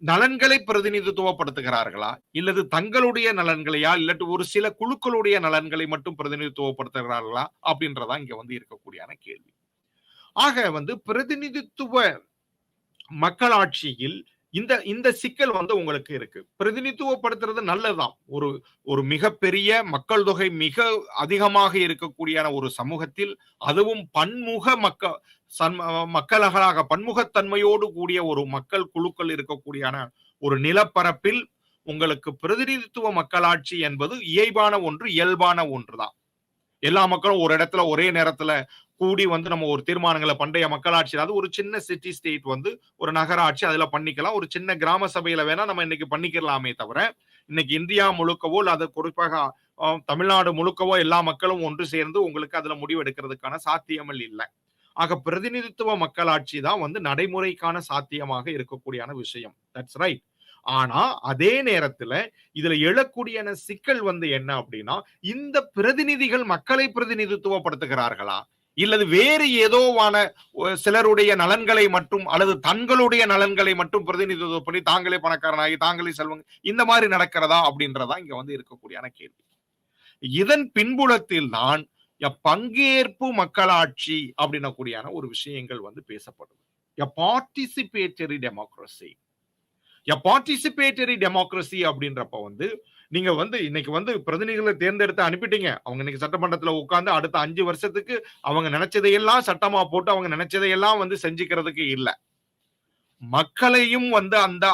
நலன்களை பிரதிநிதித்துவப்படுத்துகிறார்களா? இல்லது தங்களுடைய நலன்களையா? இல்லாட்டி ஒரு சில குழுக்களுடைய நலன்களை மட்டும் பிரதிநிதித்துவப்படுத்துகிறார்களா? அப்படின்றதான் இங்க வந்து இருக்கக்கூடிய கேள்வி. ஆக வந்து பிரதிநிதித்துவ மக்களாட்சியில் இந்த இந்த சிக்கல் வந்து உங்களுக்கு இருக்கு. பிரதிநிதித்துவப்படுத்துறது நல்லதுதான். ஒரு ஒரு மிகப்பெரிய மக்கள் தொகை மிக அதிகமாக இருக்கக்கூடிய ஒரு சமூகத்தில் அதுவும் பன்முக மக்களாக பன்முகத்தன்மையோடு கூடிய ஒரு மக்கள் குழுக்கள் இருக்கக்கூடிய ஒரு நிலப்பரப்பில் உங்களுக்கு பிரதிநிதித்துவ மக்களாட்சி என்பது இயல்பான ஒன்று, இயல்பான ஒன்றுதான். எல்லா மக்களும் ஒரு இடத்துல ஒரே நேரத்துல கூடி வந்து நம்ம ஒரு தீர்மானங்களை பண்டைய மக்களாட்சி, அதாவது ஒரு சின்ன சிட்டி ஸ்டேட் வந்து ஒரு நகராட்சி அதுல பண்ணிக்கலாம். ஒரு சின்ன கிராம சபையில வேணா நம்ம இன்னைக்கு பண்ணிக்கலாமே தவிர, இன்னைக்கு இந்தியா முழுக்கவோ அது குறிப்பாக தமிழ்நாடு முழுக்கவோ எல்லா மக்களும் ஒன்று சேர்ந்து உங்களுக்கு அதுல முடிவு எடுக்கிறதுக்கான சாத்தியங்கள் இல்லை. ஆக பிரதிநிதித்துவ மக்களாட்சி தான் வந்து நடைமுறைக்கான சாத்தியமாக இருக்கக்கூடிய விஷயம். That's right. ஆனா அதே நேரத்துல இதுல எழக்கூடிய சிக்கல் வந்து என்ன அப்படின்னா, இந்த பிரதிநிதிகள் மக்களை பிரதிநிதித்துவப்படுத்துகிறார்களா? இல்லது வேறு ஏதோவான சிலருடைய நலன்களை மட்டும் அல்லது தங்களுடைய நலன்களை மட்டும் பிரதிநிதித்துவம் பண்ணி தாங்களே பணக்காரனாகி தாங்களே செல்வங்க இந்த மாதிரி நடக்கிறதா அப்படின்றதா இங்க வந்து இருக்கக்கூடிய கேள்வி. இதன் பின்புலத்தில் தான் பங்கேற்பு மக்களாட்சி அப்படின்னக்கூடிய ஒரு விஷயங்கள் வந்து பேசப்படுது. Participatory democracy. பார்ட்டிசிபேட்டரி டெமோக்ரஸி அப்படின்றப்ப வந்து நீங்க வந்து இன்னைக்கு வந்து பிரதிநிதிகளை தேர்ந்தெடுத்து அனுப்பிட்டீங்க. அவங்க இன்னைக்கு சட்டமன்றத்துல உட்கார்ந்து அடுத்த 5 வருஷத்துக்கு அவங்க நினைச்சதையெல்லாம் சட்டமா போட்டு அவங்க நினைச்சதையெல்லாம் வந்து செஞ்சுக்கிறதுக்கு இல்ல. மக்களையும் வந்து அந்த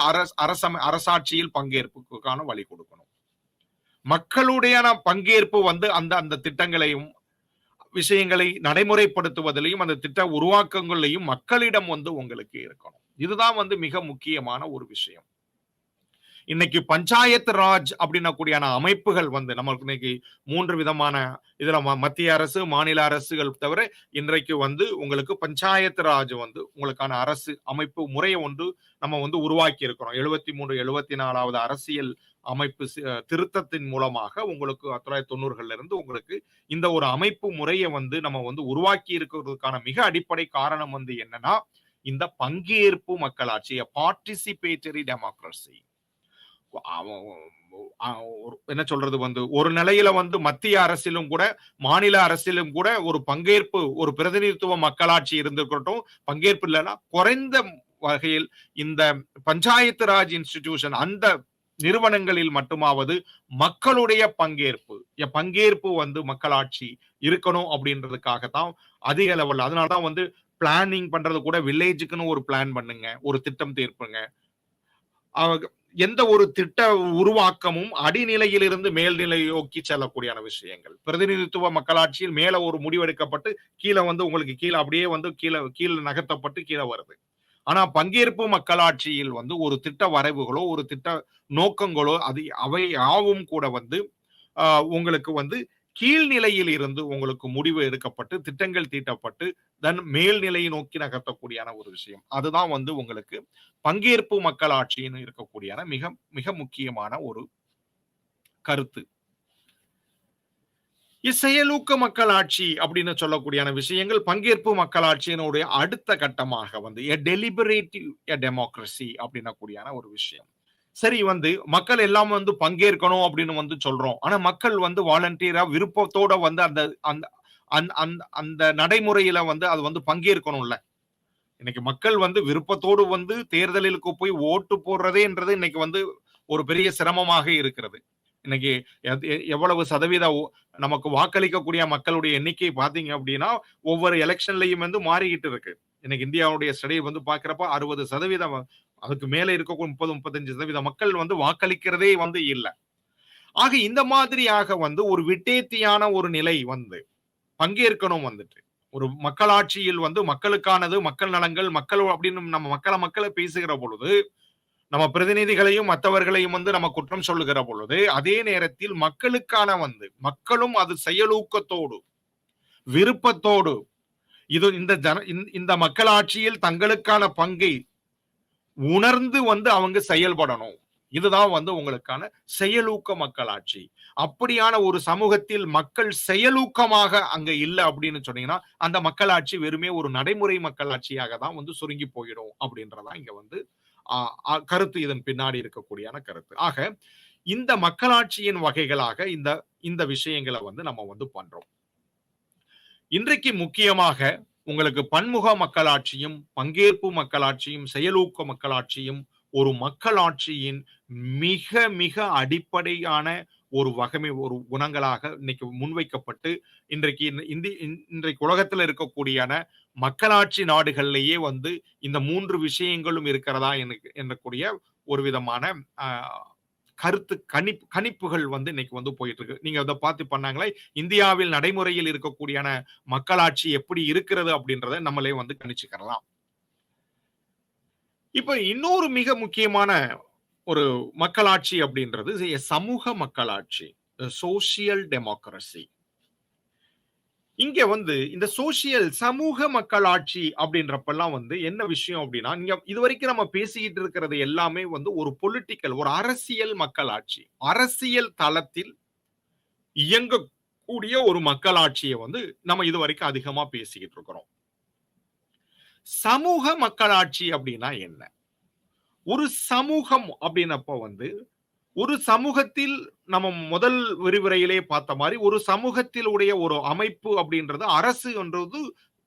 அரசாட்சியில் பங்கேற்புக்கான வழி கொடுக்கணும். மக்களுடைய பங்கேற்பு வந்து அந்த திட்டங்களையும் விஷயங்களை நடைமுறைப்படுத்துவதிலையும் அந்த திட்ட உருவாக்கங்களையும் மக்களிடம் வந்து உங்களுக்கு இருக்கணும். இதுதான் வந்து மிக முக்கியமான ஒரு விஷயம். இன்னைக்கு பஞ்சாயத்து ராஜ் அப்படின்னக்கூடிய அமைப்புகள் வந்து நமக்கு இன்னைக்கு 3 விதமான இதுல மத்திய அரசு, மாநில அரசுகள் தவிர இன்றைக்கு வந்து உங்களுக்கு பஞ்சாயத்து ராஜ் வந்து உங்களுக்கான அரசு அமைப்பு முறையை ஒன்று நம்ம வந்து உருவாக்கி இருக்கிறோம். 73, 74வது அரசியல் அமைப்பு திருத்தத்தின் மூலமாக உங்களுக்கு 1990கள்ல இருந்து உங்களுக்கு இந்த ஒரு அமைப்பு முறையை வந்து நம்ம வந்து உருவாக்கி இருக்கிறதுக்கான மிக அடிப்படை காரணம் வந்து என்னன்னா, இந்த பங்கேற்பு மக்களாட்சி, பார்ட்டிசிபேட்டரி டெமோக்ரஸி. என்ன சொல்றது வந்து ஒரு நிலையில வந்து மத்திய அரசிலும் கூட மாநில அரசிலும் கூட ஒரு பங்கேற்பு, ஒரு பிரதிநிதித்துவ மக்களாட்சி இருந்திருக்கட்டும், பங்கேற்பு இல்லைன்னா குறைந்த வகையில் இந்த பஞ்சாயத்து ராஜ் இன்ஸ்டிடியூஷன் அந்த நிறுவனங்களில் மட்டுமாவது மக்களுடைய பங்கேற்பு வந்து மக்களாட்சி இருக்கணும் அப்படின்றதுக்காகத்தான் அதிக லெவல். அதனாலதான் வந்து பிளானிங் பண்றது கூட வில்லேஜுக்குன்னு ஒரு பிளான் பண்ணுங்க, ஒரு திட்டம் தீர்ப்புங்க. எந்த ஒரு திட்ட உருவாக்கமும் அடிநிலையில் இருந்து மேல்நிலை நோக்கி செல்லக்கூடிய விஷயங்கள். பிரதிநிதித்துவ மக்களாட்சியில் மேல ஒரு முடிவெடுக்கப்பட்டு கீழே வந்து உங்களுக்கு கீழே அப்படியே வந்து கீழே நகர்த்தப்பட்டு கீழே வருது. ஆனா பங்கேற்பு மக்களாட்சியில் வந்து ஒரு திட்ட வரைவுகளோ ஒரு திட்ட நோக்கங்களோ அவை யாவும் கூட வந்து உங்களுக்கு வந்து கீழ்நிலையில் இருந்து உங்களுக்கு முடிவு எடுக்கப்பட்டு திட்டங்கள் தீட்டப்பட்டு தன் மேல்நிலையை நோக்கி நகர்த்தக்கூடிய ஒரு விஷயம். அதுதான் வந்து உங்களுக்கு பங்கேற்பு மக்களாட்சின்னு இருக்கக்கூடிய மிக மிக முக்கியமான ஒரு கருத்து. செயலூக்க மக்களாட்சி அப்படின்னு சொல்லக்கூடிய விஷயங்கள் பங்கேற்பு மக்களாட்சியினுடைய அடுத்த கட்டமாக வந்து டெலிபரேட்டிவ் டெமோக்ரஸி அப்படின்னக்கூடிய ஒரு விஷயம். சரி, வந்து மக்கள் எல்லாம் வந்து பங்கேற்கணும் அப்படின்னு வந்து சொல்றோம். ஆனா மக்கள் வந்து வாலண்டியரா விருப்பத்தோட வந்து அந்த நடைமுறையில வந்து அது வந்து பங்கேற்கணும்ல. இன்னைக்கு மக்கள் வந்து விருப்பத்தோடு வந்து தேர்தலுக்கு போய் ஓட்டு போடுறதேன்றது இன்னைக்கு வந்து ஒரு பெரிய சிரமமாக இருக்கிறது. இன்னைக்கு எவ்வளவு சதவீத நமக்கு வாக்களிக்கக்கூடிய மக்களுடைய எண்ணிக்கை பாத்தீங்க அப்படின்னா ஒவ்வொரு எலெக்ஷன்லயும் வந்து மாறிக்கிட்டு இருக்கு. இன்னைக்கு இந்தியாவுடைய ஸ்டடி வந்து பாக்குறப்ப 60% அதுக்கு மேல இருக்க 30-35% மக்கள் வந்து வாக்களிக்கிறதே வந்து இல்ல. ஆக இந்த மாதிரியாக வந்து ஒரு விட்டேத்தியான ஒரு நிலை வந்து பங்கேற்கணும் வந்துட்டு. ஒரு மக்களாட்சியில் வந்து மக்களுக்கானது, மக்கள் நலங்கள், மக்கள் அப்படின்னு நம்ம மக்கள பேசுகிற பொழுது, நம்ம பிரதிநிதிகளையும் மற்றவர்களையும் வந்து நம்ம குற்றம் சொல்லுகிற பொழுது, அதே நேரத்தில் மக்களுக்கான வந்து மக்களும் அது செயலூக்கத்தோடு, விருப்பத்தோடு, இது இந்த மக்களாட்சியில் தங்களுக்கான பங்கை உணர்ந்து வந்து அவங்க செயல்படணும். இதுதான் வந்து உங்களுக்கான செயலூக்க மக்களாட்சி. அப்படியான ஒரு சமூகத்தில் மக்கள் செயலூக்கமாக அங்க இல்ல அப்படின்னு சொன்னீங்கன்னா, அந்த மக்களாட்சி வெறுமே ஒரு நடைமுறை மக்களாட்சியாக தான் வந்து சுருங்கி போயிடும் அப்படின்றதான் இங்க வந்து அ அ கருத்து இதன் பின்னாடி இருக்கக்கூடியான கருத்து. ஆக இந்த மக்களாட்சியின் வகைகளாக இந்த இந்த விஷயங்கள வந்து நம்ம வந்து பண்றோம். இன்றைக்கு முக்கியமாக உங்களுக்கு பன்முக மக்களாட்சியும், பங்கேற்பு மக்களாட்சியும், செயலூக்க மக்களாட்சியும் ஒரு மக்களாட்சியின் மிக மிக அடிப்படையான ஒரு வகமை ஒரு குணங்களாக இன்னைக்கு முன்வைக்கப்பட்டு இன்றைக்கு இன்றைக்கு உலகத்தில் இருக்கக்கூடியான மக்களாட்சி நாடுகள்லேயே வந்து இந்த 3 விஷயங்களும் இருக்கிறதா எண்ணக்கூடிய ஒரு விதமான கருத்து கணிப்புகள் வந்து இன்னைக்கு வந்து போயிட்டு இருக்கு. நீங்க அதை பார்த்து பண்ணாங்களே இந்தியாவில் நடைமுறையில் இருக்கக்கூடியான மக்களாட்சி எப்படி இருக்கிறது அப்படின்றத நம்மளே வந்து கணிச்சுக்கலாம். இப்ப இன்னொரு மிக முக்கியமான ஒரு மக்களாட்சி அப்படின்றது சமூக மக்களாட்சி, சோசியல் டெமோக்ரசி. இங்க வந்து இந்த சமூக மக்களாட்சி அப்படின்றப்பெல்லாம் வந்து என்ன விஷயம் அப்படின்னா, நீங்க இதுவரைக்கும் நம்ம பேசிக்கிட்டு இருக்கிறது எல்லாமே வந்து ஒரு பொலிட்டிக்கல், ஒரு அரசியல் மக்களாட்சி. அரசியல் தளத்தில் இயங்கக்கூடிய ஒரு மக்களாட்சியை வந்து நம்ம இதுவரைக்கும் அதிகமா பேசிக்கிட்டு இருக்கிறோம். சமூக மக்களாட்சி அப்படின்னா என்ன? ஒரு சமூகம் அப்படின்னப்ப வந்து ஒரு சமூகத்தில் நம்ம முதல் விரிவுரையிலே பார்த்த மாதிரி ஒரு சமூகத்தில் உடைய ஒரு அமைப்பு அப்படின்றது அரசு என்றது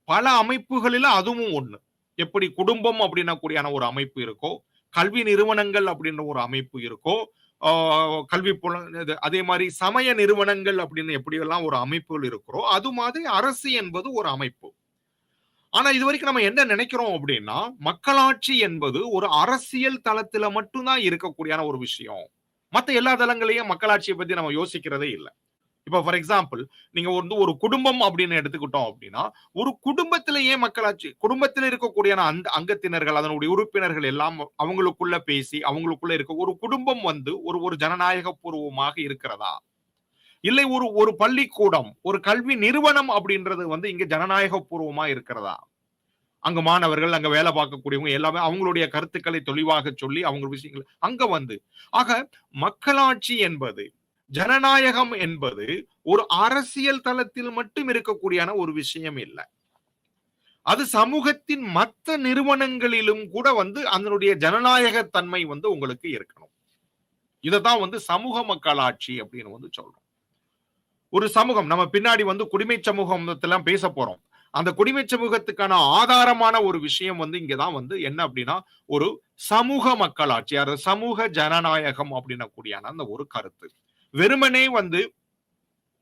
பல அமைப்புகளில அதுவும் ஒண்ணு. எப்படி குடும்பம் அப்படின்ன கூடியான ஒரு அமைப்பு இருக்கோ, கல்வி நிறுவனங்கள் அப்படின்ற ஒரு அமைப்பு இருக்கோ, கல்வி அதே மாதிரி சமய நிறுவனங்கள் அப்படின்னு எப்படி எல்லாம் ஒரு அமைப்புகள் இருக்கிறோ, அது மாதிரி அரசு என்பது ஒரு அமைப்பு. ஆனா இதுவரைக்கும் நம்ம என்ன நினைக்கிறோம் அப்படின்னா, மக்களாட்சி என்பது ஒரு அரசியல் தளத்துல மட்டும்தான் இருக்கக்கூடியான ஒரு விஷயம். மத்த எல்லா தளங்களையும் மக்களாட்சியை பத்தி நம்ம யோசிக்கிறதே இல்ல. இப்ப ஃபார் எக்ஸாம்பிள் நீங்க வந்து ஒரு குடும்பம் அப்படின்னு எடுத்துக்கிட்டோம் அப்படின்னா, ஒரு குடும்பத்திலேயே மக்களாட்சி, குடும்பத்தில் இருக்கக்கூடிய அந்த அங்கத்தினர்கள், அதனுடைய உறுப்பினர்கள் எல்லாம் அவங்களுக்குள்ள பேசி, அவங்களுக்குள்ள இருக்க ஒரு குடும்பம் வந்து ஒரு ஒரு ஜனநாயக பூர்வமாக இருக்கிறதா? இல்லை ஒரு ஒரு பள்ளிக்கூடம், ஒரு கல்வி நிறுவனம் அப்படின்றது வந்து இங்க ஜனநாயக பூர்வமா இருக்கிறதா? அங்க மாணவர்கள், அங்க வேலை பார்க்கக்கூடியவங்க எல்லாமே அவங்களுடைய கருத்துக்களை தெளிவாக சொல்லி அவங்க விஷயங்கள் அங்க வந்து ஆக மக்களாட்சி என்பது, ஜனநாயகம் என்பது ஒரு அரசியல் தளத்தில் மட்டும் இருக்கக்கூடியான ஒரு விஷயம் இல்ல. அது சமூகத்தின் மற்ற நிறுவனங்களிலும் கூட வந்து அதனுடைய ஜனநாயக தன்மை வந்து உங்களுக்கு இருக்கணும். இததான் வந்து சமூக மக்களாட்சி அப்படின்னு வந்து சொல்றோம். ஒரு சமூகம் நம்ம பின்னாடி வந்து குடிமை சமூகத்தெல்லாம் பேச போறோம். அந்த குடிமை சமூகத்துக்கான ஆதாரமான ஒரு விஷயம் வந்து இங்கதான் வந்து என்ன அப்படின்னா ஒரு சமூக மக்களாட்சி, சமூக ஜனநாயகம் அப்படின்ன கூடியான அந்த ஒரு கருத்து. வெறுமனே வந்து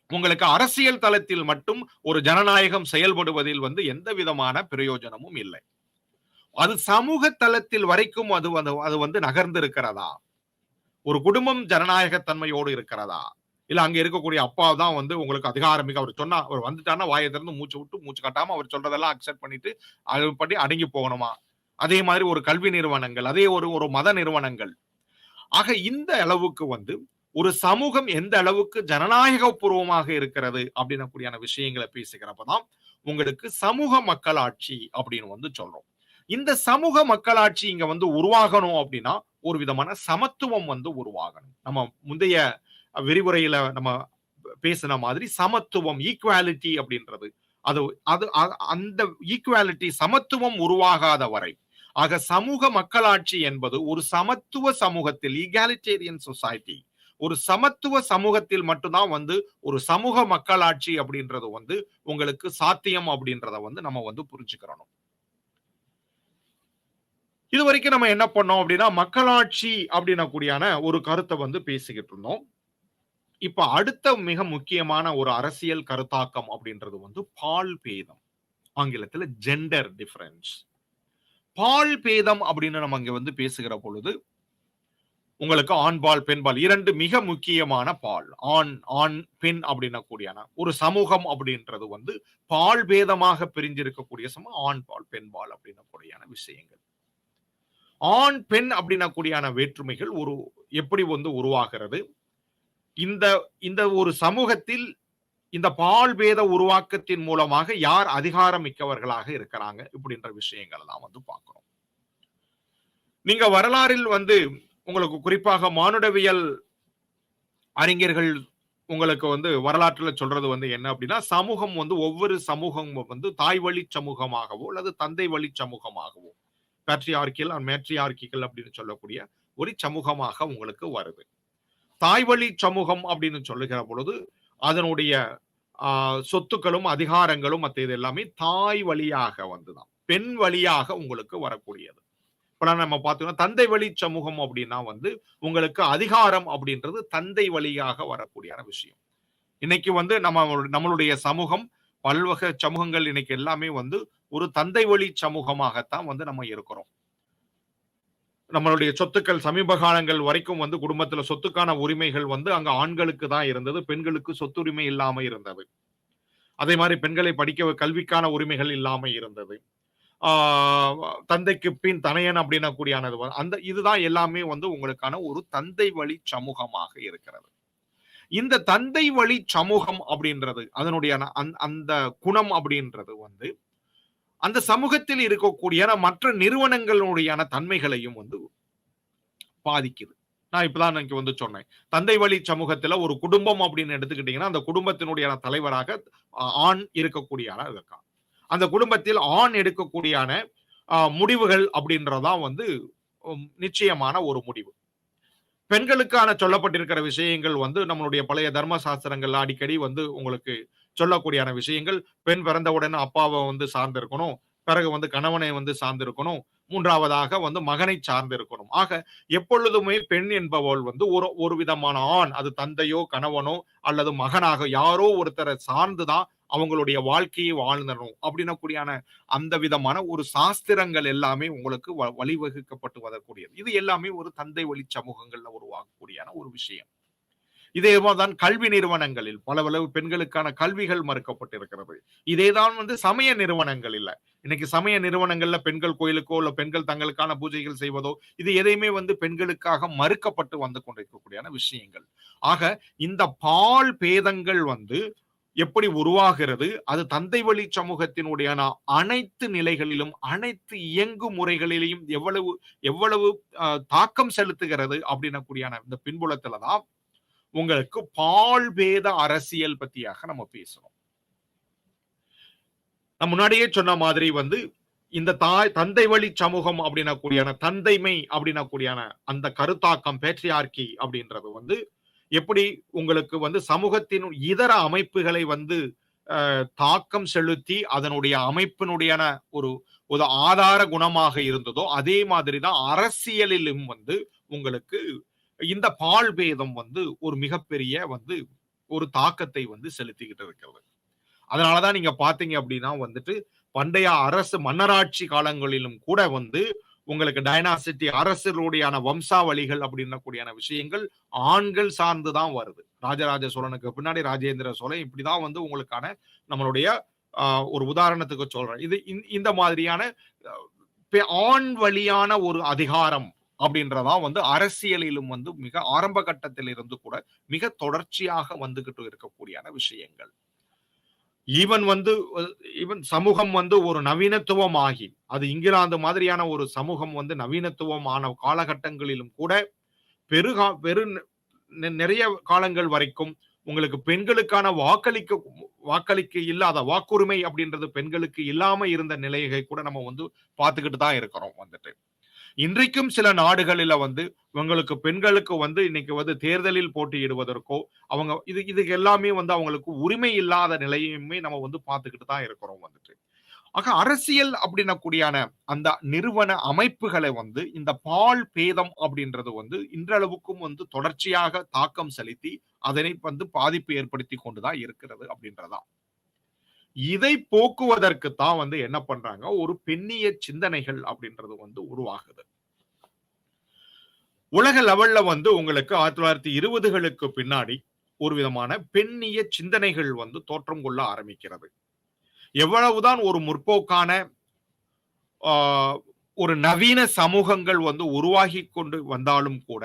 உங்களுக்கு அரசியல் தளத்தில் மட்டும் ஒரு ஜனநாயகம் செயல்படுவதில் வந்து எந்த விதமான பிரயோஜனமும் இல்லை. அது சமூக தளத்தில் வரைக்கும் அது வந்து நகர்ந்து இருக்கிறதா? ஒரு குடும்பம் ஜனநாயக தன்மையோடு இருக்கிறதா? இல்ல அங்க இருக்கக்கூடிய அப்பா தான் வந்து உங்களுக்கு அதிகாரமிக அவர் சொன்னா அவர் வந்துட்டாருன்னா வாயை திறந்து மூச்சு விட்டு மூச்சு காட்டாம அவர் சொல்றதெல்லாம் அக்செப்ட் பண்ணிட்டு அதுபடி அடங்கி போகணுமா? அதே மாதிரி ஒரு கல்வி நிறுவனங்கள், அதே ஒரு ஒரு மத நிறுவனங்கள். ஆக இந்த அளவுக்கு வந்து ஒரு சமூகம் எந்த அளவுக்கு ஜனநாயக பூர்வமாக இருக்கிறது அப்படின்ன கூடியான விஷயங்களை பேசுகிறப்பதான் உங்களுக்கு சமூக மக்களாட்சி அப்படின்னு வந்து சொல்றோம். இந்த சமூக மக்களாட்சி இங்க வந்து உருவாகணும் அப்படின்னா ஒரு விதமான சமத்துவம் வந்து உருவாகணும். நம்ம முந்தைய விரிவுரையில நம்ம பேசின மாதிரி சமத்துவம், ஈக்குவாலிட்டி அப்படின்றது அது அது அந்த ஈக்குவாலிட்டி சமத்துவம் உருவாகாத வரை, ஆக சமூக மக்களாட்சி என்பது ஒரு சமத்துவ சமூகத்தில், ஈகாலிட்டேரியன் சொசைட்டி, ஒரு சமத்துவ சமூகத்தில் மட்டும்தான் வந்து ஒரு சமூக மக்களாட்சி அப்படின்றது வந்து உங்களுக்கு சாத்தியம் அப்படின்றத வந்து நம்ம வந்து புரிஞ்சுக்கிறோம். இது வரைக்கும் நம்ம என்ன பண்ணோம் அப்படின்னா மக்களாட்சி அப்படின்ன கூடியான ஒரு கருத்தை வந்து பேசிக்கிட்டு இருந்தோம். இப்ப அடுத்த மிக முக்கியமான ஒரு அரசியல் கருத்தாக்கம் அப்படின்றது வந்து பால் பேதம். ஆங்கிலத்துல ஜெண்டர் டிஃபரன்ஸ். பால் பேதம் அப்படின்னு நம்ம இங்க வந்து பேசுகிற பொழுது, உங்களுக்கு ஆண்பால், பெண்பால் 2 மிக முக்கியமான பால். ஆண், ஆண், பெண் அப்படின்னக்கூடியான ஒரு சமூகம் அப்படின்றது வந்து பால் பேதமாக பிரிஞ்சிருக்கக்கூடிய ஆண்பால், பெண்பால் அப்படின்னக்கூடியான விஷயங்கள். ஆண், பெண் அப்படின்னக்கூடியான வேற்றுமைகள் எப்படி வந்து உருவாகிறது? இந்த இந்த ஒரு சமூகத்தில் இந்த பால் பேத உருவாக்கத்தின் மூலமாக யார் அதிகாரம் மிக்கவர்களாக இருக்கிறாங்க? இப்படின்ற விஷயங்கள தான் வந்து பார்க்கிறோம். நீங்க வரலாறில் வந்து உங்களுக்கு குறிப்பாக மானுடவியல் அறிஞர்கள் உங்களுக்கு வந்து வரலாற்றுல சொல்றது வந்து என்ன அப்படின்னா, சமூகம் வந்து ஒவ்வொரு சமூகமும் வந்து தாய் வழி சமூகமாகவோ அல்லது தந்தை வழி சமூகமாகவோ பேட்ரியார்க்கியல் அண்ட் மேட்ரியார்க்கிகள் அப்படின்னு சொல்லக்கூடிய ஒரு சமூகமாக உங்களுக்கு வருது. தாய் வழி சமூகம் அப்படின்னு சொல்லுகிற பொழுது அதனுடைய சொத்துக்களும் அதிகாரங்களும் மற்ற இது எல்லாமே தாய் வழியாக வந்துதான், பெண் வழியாக உங்களுக்கு வரக்கூடியது. இப்ப நம்ம பார்த்தோம்னா தந்தை வழி சமூகம் அப்படின்னா வந்து உங்களுக்கு அதிகாரம் அப்படின்றது தந்தை வழியாக வரக்கூடிய விஷயம். இன்னைக்கு வந்து நம்மளுடைய சமூகம் பல்வகை சமூகங்கள் இன்னைக்கு எல்லாமே வந்து ஒரு தந்தை வழி சமூகமாகத்தான் வந்து நம்ம இருக்கிறோம். நம்மளுடைய சொத்துக்கள் சமீப காலங்கள் வரைக்கும் வந்து குடும்பத்துல சொத்துக்கான உரிமைகள் வந்து அங்க ஆண்களுக்கு தான் இருந்தது, பெண்களுக்கு சொத்துரிமை இல்லாம இருந்தது. அதே மாதிரி பெண்களை படிக்க கல்விக்கான உரிமைகள் இல்லாம இருந்தது. தந்தைக்கு பின் தனையன் அப்படின்ன கூடியானது அந்த இதுதான் எல்லாமே வந்து உங்களுக்கான ஒரு தந்தை வழி சமூகமாக இருக்கிறது. இந்த தந்தை வழி சமூகம் அப்படின்றது அதனுடைய அந்த குணம் அப்படின்றது வந்து அந்த சமூகத்தில் இருக்கக்கூடிய மற்ற நிறுவனங்களுடைய தன்மைகளையும் வந்து பாதிக்குது. நான் இப்பதான் எனக்கு வந்து சொன்னேன். தந்தை வழி சமூகத்துல ஒரு குடும்பம் அப்படின்னு எடுத்துக்கிட்டீங்கன்னா அந்த குடும்பத்தினுடைய தலைவராக ஆண் இருக்கக்கூடிய இருக்கான். அந்த குடும்பத்தில் ஆண் எடுக்கக்கூடிய முடிவுகள் அப்படின்றதான் வந்து நிச்சயமான ஒரு முடிவு. பெண்களுக்கான சொல்லப்பட்டிருக்கிற விஷயங்கள் வந்து நம்மளுடைய பழைய தர்ம சாஸ்திரங்கள் அடிக்கடி வந்து உங்களுக்கு சொல்லக்கூடிய விஷயங்கள். பெண் பிறந்தவுடனே அப்பாவை வந்து சார்ந்து இருக்கணும், பிறகு வந்து கணவனை வந்து சார்ந்து இருக்கணும், மூன்றாவதாக வந்து மகனை சார்ந்து இருக்கணும். ஆக எப்பொழுதுமே பெண் என்பவள் வந்து ஒரு விதமான ஆண், அது தந்தையோ கணவனோ அல்லது மகனாக யாரோ ஒருத்தரை சார்ந்துதான் அவங்களுடைய வாழ்க்கையை வாழ்ந்தணும் அப்படின்னக்கூடியான அந்த விதமான ஒரு சாஸ்திரங்கள் எல்லாமே உங்களுக்கு வழிவகுக்கப்பட்டு வரக்கூடியது. இது எல்லாமே ஒரு தந்தை வழி சமூகங்கள்ல உருவாகக்கூடிய ஒரு விஷயம். இதேதான் கல்வி நிறுவனங்களில் பலவளவு பெண்களுக்கான கல்விகள் மறுக்கப்பட்டிருக்கிறது. இதேதான் வந்து சமய நிறுவனங்கள் இல்ல. இன்னைக்கு சமய நிறுவனங்கள்ல பெண்கள் கோயிலுக்கோ இல்ல பெண்கள் தங்களுக்கான பூஜைகள் செய்வதோ இது எதையுமே வந்து பெண்களுக்காக மறுக்கப்பட்டு வந்து கொண்டிருக்கக்கூடிய விஷயங்கள். ஆக இந்த பால் பேதங்கள் வந்து எப்படி உருவாகிறது? அது தந்தை வழி சமூகத்தினுடைய அனைத்து நிலைகளிலும் அனைத்து இயங்கு முறைகளிலும் எவ்வளவு தாக்கம் செலுத்துகிறது அப்படின்னக்கூடிய இந்த பின்புலத்துலதான் உங்களுக்கு பால் பேத அரசியல் பத்தியாக நம்ம பேசணும். நான் முன்னாடியே சொன்ன மாதிரி வந்து இந்த தந்தை வழி சமூகம் அப்படின்னக்கூடிய தந்தைமை அப்படின்னக்கூடிய அந்த கருத்தாக்கம் பேட்ரியார்கி அப்படின்றது வந்து எப்படி உங்களுக்கு வந்து சமூகத்தின் இதர அமைப்புகளை வந்து தாக்கம் செலுத்தி அதனுடைய அமைப்பினுடைய ஒரு ஆதார குணமாக இருந்ததோ அதே மாதிரிதான் அரசியலிலும் வந்து உங்களுக்கு இந்த பால் பேதம் வந்து ஒரு மிகப்பெரிய வந்து ஒரு தாக்கத்தை வந்து செலுத்திக்கிட்டு இருக்கிறது. அதனாலதான் நீங்க பாத்தீங்க அப்படின்னா வந்துட்டு பண்டைய அரசு மன்னராட்சி காலங்களிலும் கூட வந்து உங்களுக்கு டைனாசிட்டி அரசர்களுடைய வம்சாவளிகள் அப்படின்னக்கூடிய விஷயங்கள் ஆண்கள் சார்ந்துதான் வருது. ராஜராஜ சோழனுக்கு பின்னாடி ராஜேந்திர சோழன் இப்படிதான் வந்து உங்களுக்கான நம்மளுடைய ஒரு உதாரணத்துக்கு சொல்றேன். இது இந்த மாதிரியான ஆண் வழியான ஒரு அதிகாரம் அப்படின்றதான் வந்து அரசியலிலும் வந்து மிக ஆரம்ப கட்டத்தில் இருந்து கூட மிக தொடர்ச்சியாக வந்துகிட்டு இருக்கக்கூடிய விஷயங்கள். ஈவன் சமூகம் வந்து ஒரு நவீனத்துவம் ஆகி அது இங்கிலாந்து மாதிரியான ஒரு சமூகம் வந்து நவீனத்துவமான காலகட்டங்களிலும் கூட பெரு நிறைய காலங்கள் வரைக்கும் உங்களுக்கு பெண்களுக்கான வாக்களிக்க இல்லாத வாக்குரிமை அப்படின்றது பெண்களுக்கு இல்லாம இருந்த நிலையை கூட நம்ம வந்து பார்த்துக்கிட்டு தான் இருக்கிறோம் வந்துட்டு. இன்றைக்கும் சில நாடுகளில வந்து உங்களுக்கு பெண்களுக்கு வந்து இன்னைக்கு வந்து தேர்தலில் போட்டியிடுவதற்கோ அவங்க இது எல்லாமே வந்து அவங்களுக்கு உரிமை இல்லாத நிலையுமே நம்ம வந்து பார்த்துக்கிட்டு தான் இருக்கிறோம் வந்துட்டு. ஆக அரசியல் அப்படின்னக்கூடியான அந்த நிறுவன அமைப்புகளை வந்து இந்த பால் பேதம் அப்படின்றது வந்து இன்றளவுக்கும் வந்து தொடர்ச்சியாக தாக்கம் செலுத்தி அதனை வந்து பாதிப்பு ஏற்படுத்தி கொண்டுதான் இருக்கிறது அப்படின்றதா. இதை போக்குவதற்கு தான் வந்து என்ன பண்றாங்க, ஒரு பெண்ணிய சிந்தனைகள் அப்படின்றது வந்து உருவாகுது. உலக லெவல்ல வந்து உங்களுக்கு 1920களுக்கு பின்னாடி ஒரு விதமான பெண்ணிய சிந்தனைகள் வந்து தோற்றம் கொள்ள ஆரம்பிக்கிறது. எவ்வளவுதான் ஒரு முற்போக்கான ஆ, ஒரு நவீன சமூகங்கள் வந்து உருவாகி கொண்டு வந்தாலும் கூட,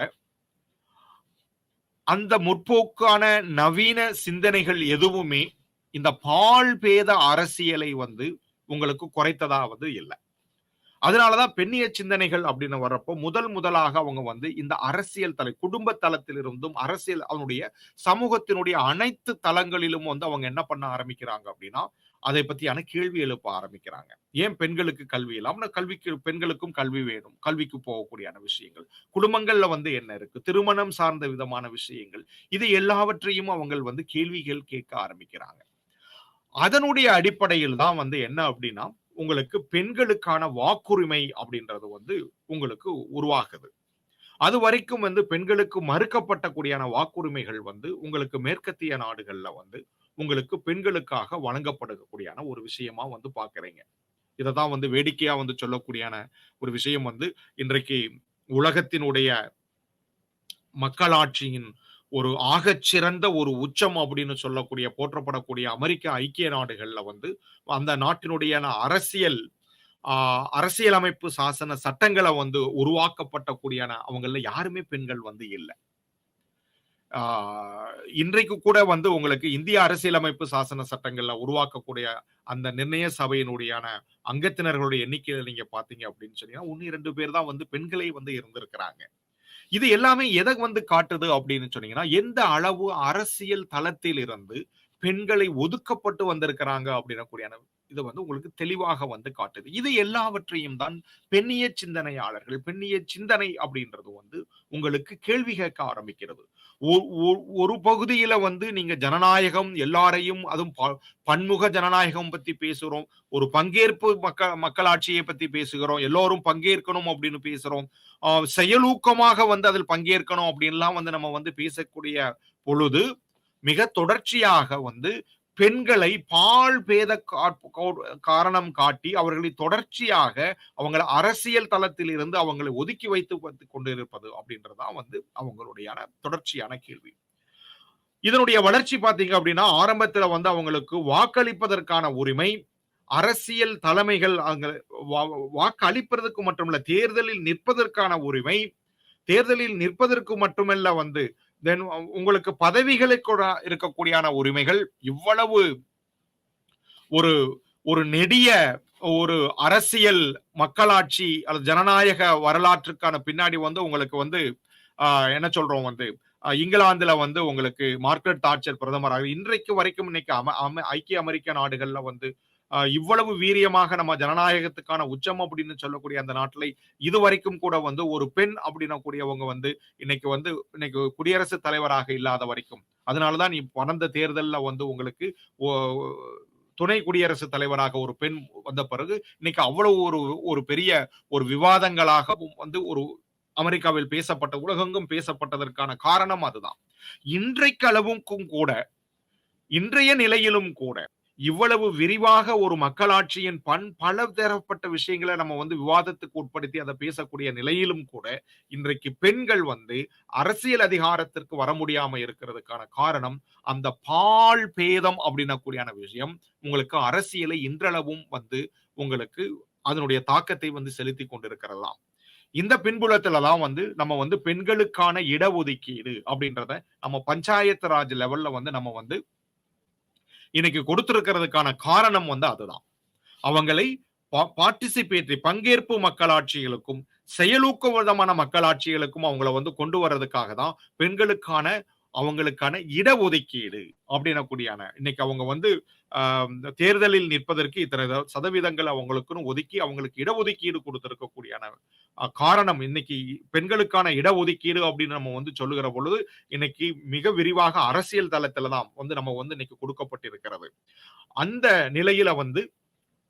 அந்த முற்போக்கான நவீன சிந்தனைகள் எதுவுமே இந்த பால் பேத அரசியலை வந்து உங்களுக்கு குறைத்ததாவது இல்ல. அதனாலதான் பெண்ணிய சிந்தனைகள் அப்படின்னு வர்றப்போ முதலாக அவங்க வந்து இந்த அரசியல் குடும்ப தளத்திலிருந்தும் அரசியல் அதனுடைய சமூகத்தினுடைய அனைத்து தளங்களிலும் வந்து அவங்க என்ன பண்ண ஆரம்பிக்கிறாங்க அப்படின்னா அதை பத்தியான கேள்வி எழுப்ப ஆரம்பிக்கிறாங்க. ஏன் பெண்களுக்கு கல்வி இல்லாம கல்விக்கு பெண்களுக்கும் கல்வி வேணும், கல்விக்கு போகக்கூடியான விஷயங்கள், குடும்பங்கள்ல வந்து என்ன இருக்கு, திருமணம் சார்ந்த விதமான விஷயங்கள், இது எல்லாவற்றையும் அவங்க வந்து கேள்விகள் கேட்க ஆரம்பிக்கிறாங்க. அதனுடைய அடிப்படையில் தான் வந்து என்ன அப்படின்னா உங்களுக்கு பெண்களுக்கான வாக்குரிமை அப்படின்றது வந்து உங்களுக்கு உருவாகுது. அது வரைக்கும் வந்து பெண்களுக்கு மறுக்கப்பட்ட கூடியான வாக்குரிமைகள் வந்து உங்களுக்கு மேற்கத்திய நாடுகள்ல வந்து உங்களுக்கு பெண்களுக்காக வழங்கப்படக்கூடியான ஒரு விஷயமா வந்து பார்க்கிறீங்க. இததான் வந்து வேடிக்கையா வந்து சொல்லக்கூடியான ஒரு விஷயம் வந்து இன்றைக்கு உலகத்தினுடைய மக்களாட்சியின் ஒரு ஆகச்சிறந்த ஒரு உச்சம் அப்படின்னு சொல்லக்கூடிய போற்றப்படக்கூடிய அமெரிக்க ஐக்கிய நாடுகள்ல வந்து அந்த நாட்டினுடைய அரசியல் அரசியலமைப்பு சாசன சட்டங்களை வந்து உருவாக்கப்பட்ட கூடியான அவங்கள யாருமே பெண்கள் வந்து இல்லை. இன்றைக்கு கூட வந்து உங்களுக்கு இந்திய அரசியலமைப்பு சாசன சட்டங்கள்ல உருவாக்கக்கூடிய அந்த நிர்ணய சபையினுடைய அங்கத்தினர்களுடைய எண்ணிக்கையில நீங்க பாத்தீங்க அப்படின்னு சொன்னீங்கன்னா 1-2 பேர் தான் வந்து பெண்களே வந்து இருந்திருக்கிறாங்க. இது எல்லாமே எதை வந்து காட்டுது அப்படின்னு சொன்னீங்கன்னா எந்த அளவு அரசியல் தளத்தில் இருந்து பெண்களை ஒதுக்கப்பட்டு வந்திருக்கிறாங்க அப்படின்னக்கூடியான இது வந்து உங்களுக்கு தெளிவாக வந்து காட்டுது. இது எல்லாவற்றையும் தான் பெண்ணிய சிந்தனையாளர்கள் பெண்ணிய சிந்தனை அப்படின்றது வந்து உங்களுக்கு கேள்வி கேட்க ஆரம்பிக்கிறது. ஒரு பகுதியில வந்து நீங்க ஜனநாயகம் எல்லாரையும் அதுவும் பன்முக ஜனநாயகம் பத்தி பேசுறோம், ஒரு பங்கேற்பு மக்களாட்சியை பத்தி பேசுகிறோம், எல்லோரும் பங்கேற்கணும் அப்படின்னு பேசுறோம், செயலூக்கமாக வந்து அதில் பங்கேற்கணும் அப்படின்லாம் வந்து நம்ம வந்து பேசக்கூடிய பொழுது மிக தொடர்ச்சியாக வந்து பெண்களை பால் பேத காரணம் காட்டி அவர்களை தொடர்ச்சியாக அவங்களை அரசியல் தளத்தில் இருந்து அவங்களை ஒதுக்கி வைத்து கொண்டிருப்பது அப்படின்றதான் வந்து அவங்களுடைய தொடர்ச்சியான கேள்வி. இதனுடைய வளர்ச்சி பாத்தீங்க அப்படின்னா ஆரம்பத்துல வந்து அவங்களுக்கு வாக்களிப்பதற்கான உரிமை, அரசியல் தலைமைகள் அங்க வாக்கு அளிப்பதற்கு மட்டுமல்ல தேர்தலில் நிற்பதற்கான உரிமை, தேர்தலில் நிற்பதற்கு மட்டுமல்ல வந்து தென் உங்களுக்கு பதவிகளுக்கு இருக்கக்கூடியான உரிமைகள் இவ்வளவு ஒரு ஒரு நெடிய ஒரு அரசியல் மக்களாட்சி அல்லது ஜனநாயக வரலாற்றுக்கான பின்னாடி வந்து உங்களுக்கு வந்து என்ன சொல்றோம் வந்து இங்கிலாந்துல வந்து உங்களுக்கு மார்கரெட் தாட்சர் பிரதமராக இன்றைக்கு வரைக்கும் இன்னைக்கு ஐக்கிய அமெரிக்க நாடுகள்ல வந்து இவ்வளவு வீரியமாக நம்ம ஜனநாயகத்துக்கான உச்சம் அப்படின்னு சொல்லக்கூடிய அந்த நாட்டில் இதுவரைக்கும் கூட வந்து ஒரு பெண் அப்படின்னா கூடியவங்க வந்து இன்னைக்கு குடியரசுத் தலைவராக இல்லாத வரைக்கும் அதனாலதான் நீ கடந்த தேர்தலில் வந்து உங்களுக்கு துணை குடியரசுத் தலைவராக ஒரு பெண் வந்த பிறகு இன்னைக்கு அவ்வளவு ஒரு பெரிய ஒரு விவாதங்களாக வந்து ஒரு அமெரிக்காவில் பேசப்பட்ட உலகெங்கும் பேசப்பட்டதற்கான காரணம் அதுதான். இன்றைக்கு அளவுக்கும் கூட இன்றைய நிலையிலும் கூட இவ்வளவு விரிவாக ஒரு மக்களாட்சியின் பல தரப்பட்ட விஷயங்களை நம்ம வந்து விவாதத்துக்கு உட்படுத்தி அதை பேசக்கூடிய நிலையிலும் கூட இன்றைக்கு பெண்கள் வந்து அரசியல் அதிகாரத்திற்கு வர முடியாம இருக்கிறதுக்கான காரணம் அந்த பால் பேதம் அப்படின்னக்கூடியான விஷயம் உங்களுக்கு அரசியலை இன்றளவும் வந்து உங்களுக்கு அதனுடைய தாக்கத்தை வந்து செலுத்தி கொண்டிருக்கிறதாம். இந்த பின்புலத்துலதான் வந்து நம்ம வந்து பெண்களுக்கான இடஒதுக்கீடு அப்படின்றத நம்ம பஞ்சாயத்து ராஜ் லெவல்ல வந்து நம்ம வந்து இன்னைக்கு கொடுத்திருக்கிறதுக்கான காரணம் வந்து அதுதான். அவங்களை பார்ட்டிசிபேட்டரி பங்கேற்பு மக்களாட்சிகளுக்கும் செயலூக்க விதமான மக்களாட்சிகளுக்கும் அவங்களை வந்து கொண்டு வர்றதுக்காக தான் பெண்களுக்கான அவங்களுக்கான இடஒதுக்கீடு அப்படின்னக்கூடியான இன்னைக்கு அவங்க வந்து தேர்தலில் நிற்பதற்கு இத்தனை சதவீதங்கள் அவங்களுக்குன்னு ஒதுக்கி அவங்களுக்கு இடஒதுக்கீடு கொடுத்திருக்கக்கூடிய காரணம் இன்னைக்கு பெண்களுக்கான இடஒதுக்கீடு அப்படின்னு நம்ம வந்து சொல்லுகிற பொழுது இன்னைக்கு மிக விரிவாக அரசியல் தளத்துல தான் வந்து நம்ம வந்து இன்னைக்கு கொடுக்கப்பட்டிருக்கிறது. அந்த நிலையில வந்து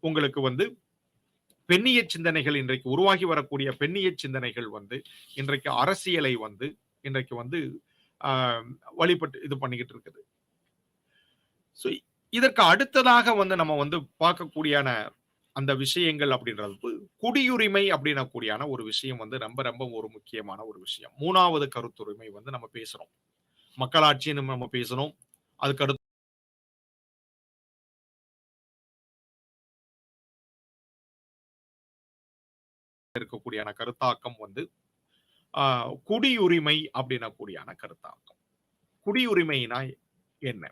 உங்களுக்கு வந்து பெண்ணிய சிந்தனைகள் இன்றைக்கு உருவாகி வரக்கூடிய பெண்ணிய சிந்தனைகள் வந்து இன்றைக்கு அரசியலை வந்து இன்றைக்கு வந்து ஆஹ், வழிபட்டு இது பண்ணிக்கிட்டு இருக்குது. ஸோ இதற்கு அடுத்ததாக வந்து நம்ம வந்து பார்க்கக்கூடியான அந்த விஷயங்கள் அப்படின்றது குடியுரிமை அப்படின்னக்கூடியான ஒரு விஷயம் வந்து ரொம்ப ரொம்ப ஒரு முக்கியமான ஒரு விஷயம். மூணாவது கருத்துரிமை வந்து நம்ம பேசுறோம். மக்களாட்சின்னு நம்ம பேசணும். அதுக்கு அடுத்து இருக்கக்கூடியான கருத்தாக்கம் வந்து குடியுரிமை அப்படின்னக்கூடியான கருத்தாக்கம். குடியுரிமைனா என்ன?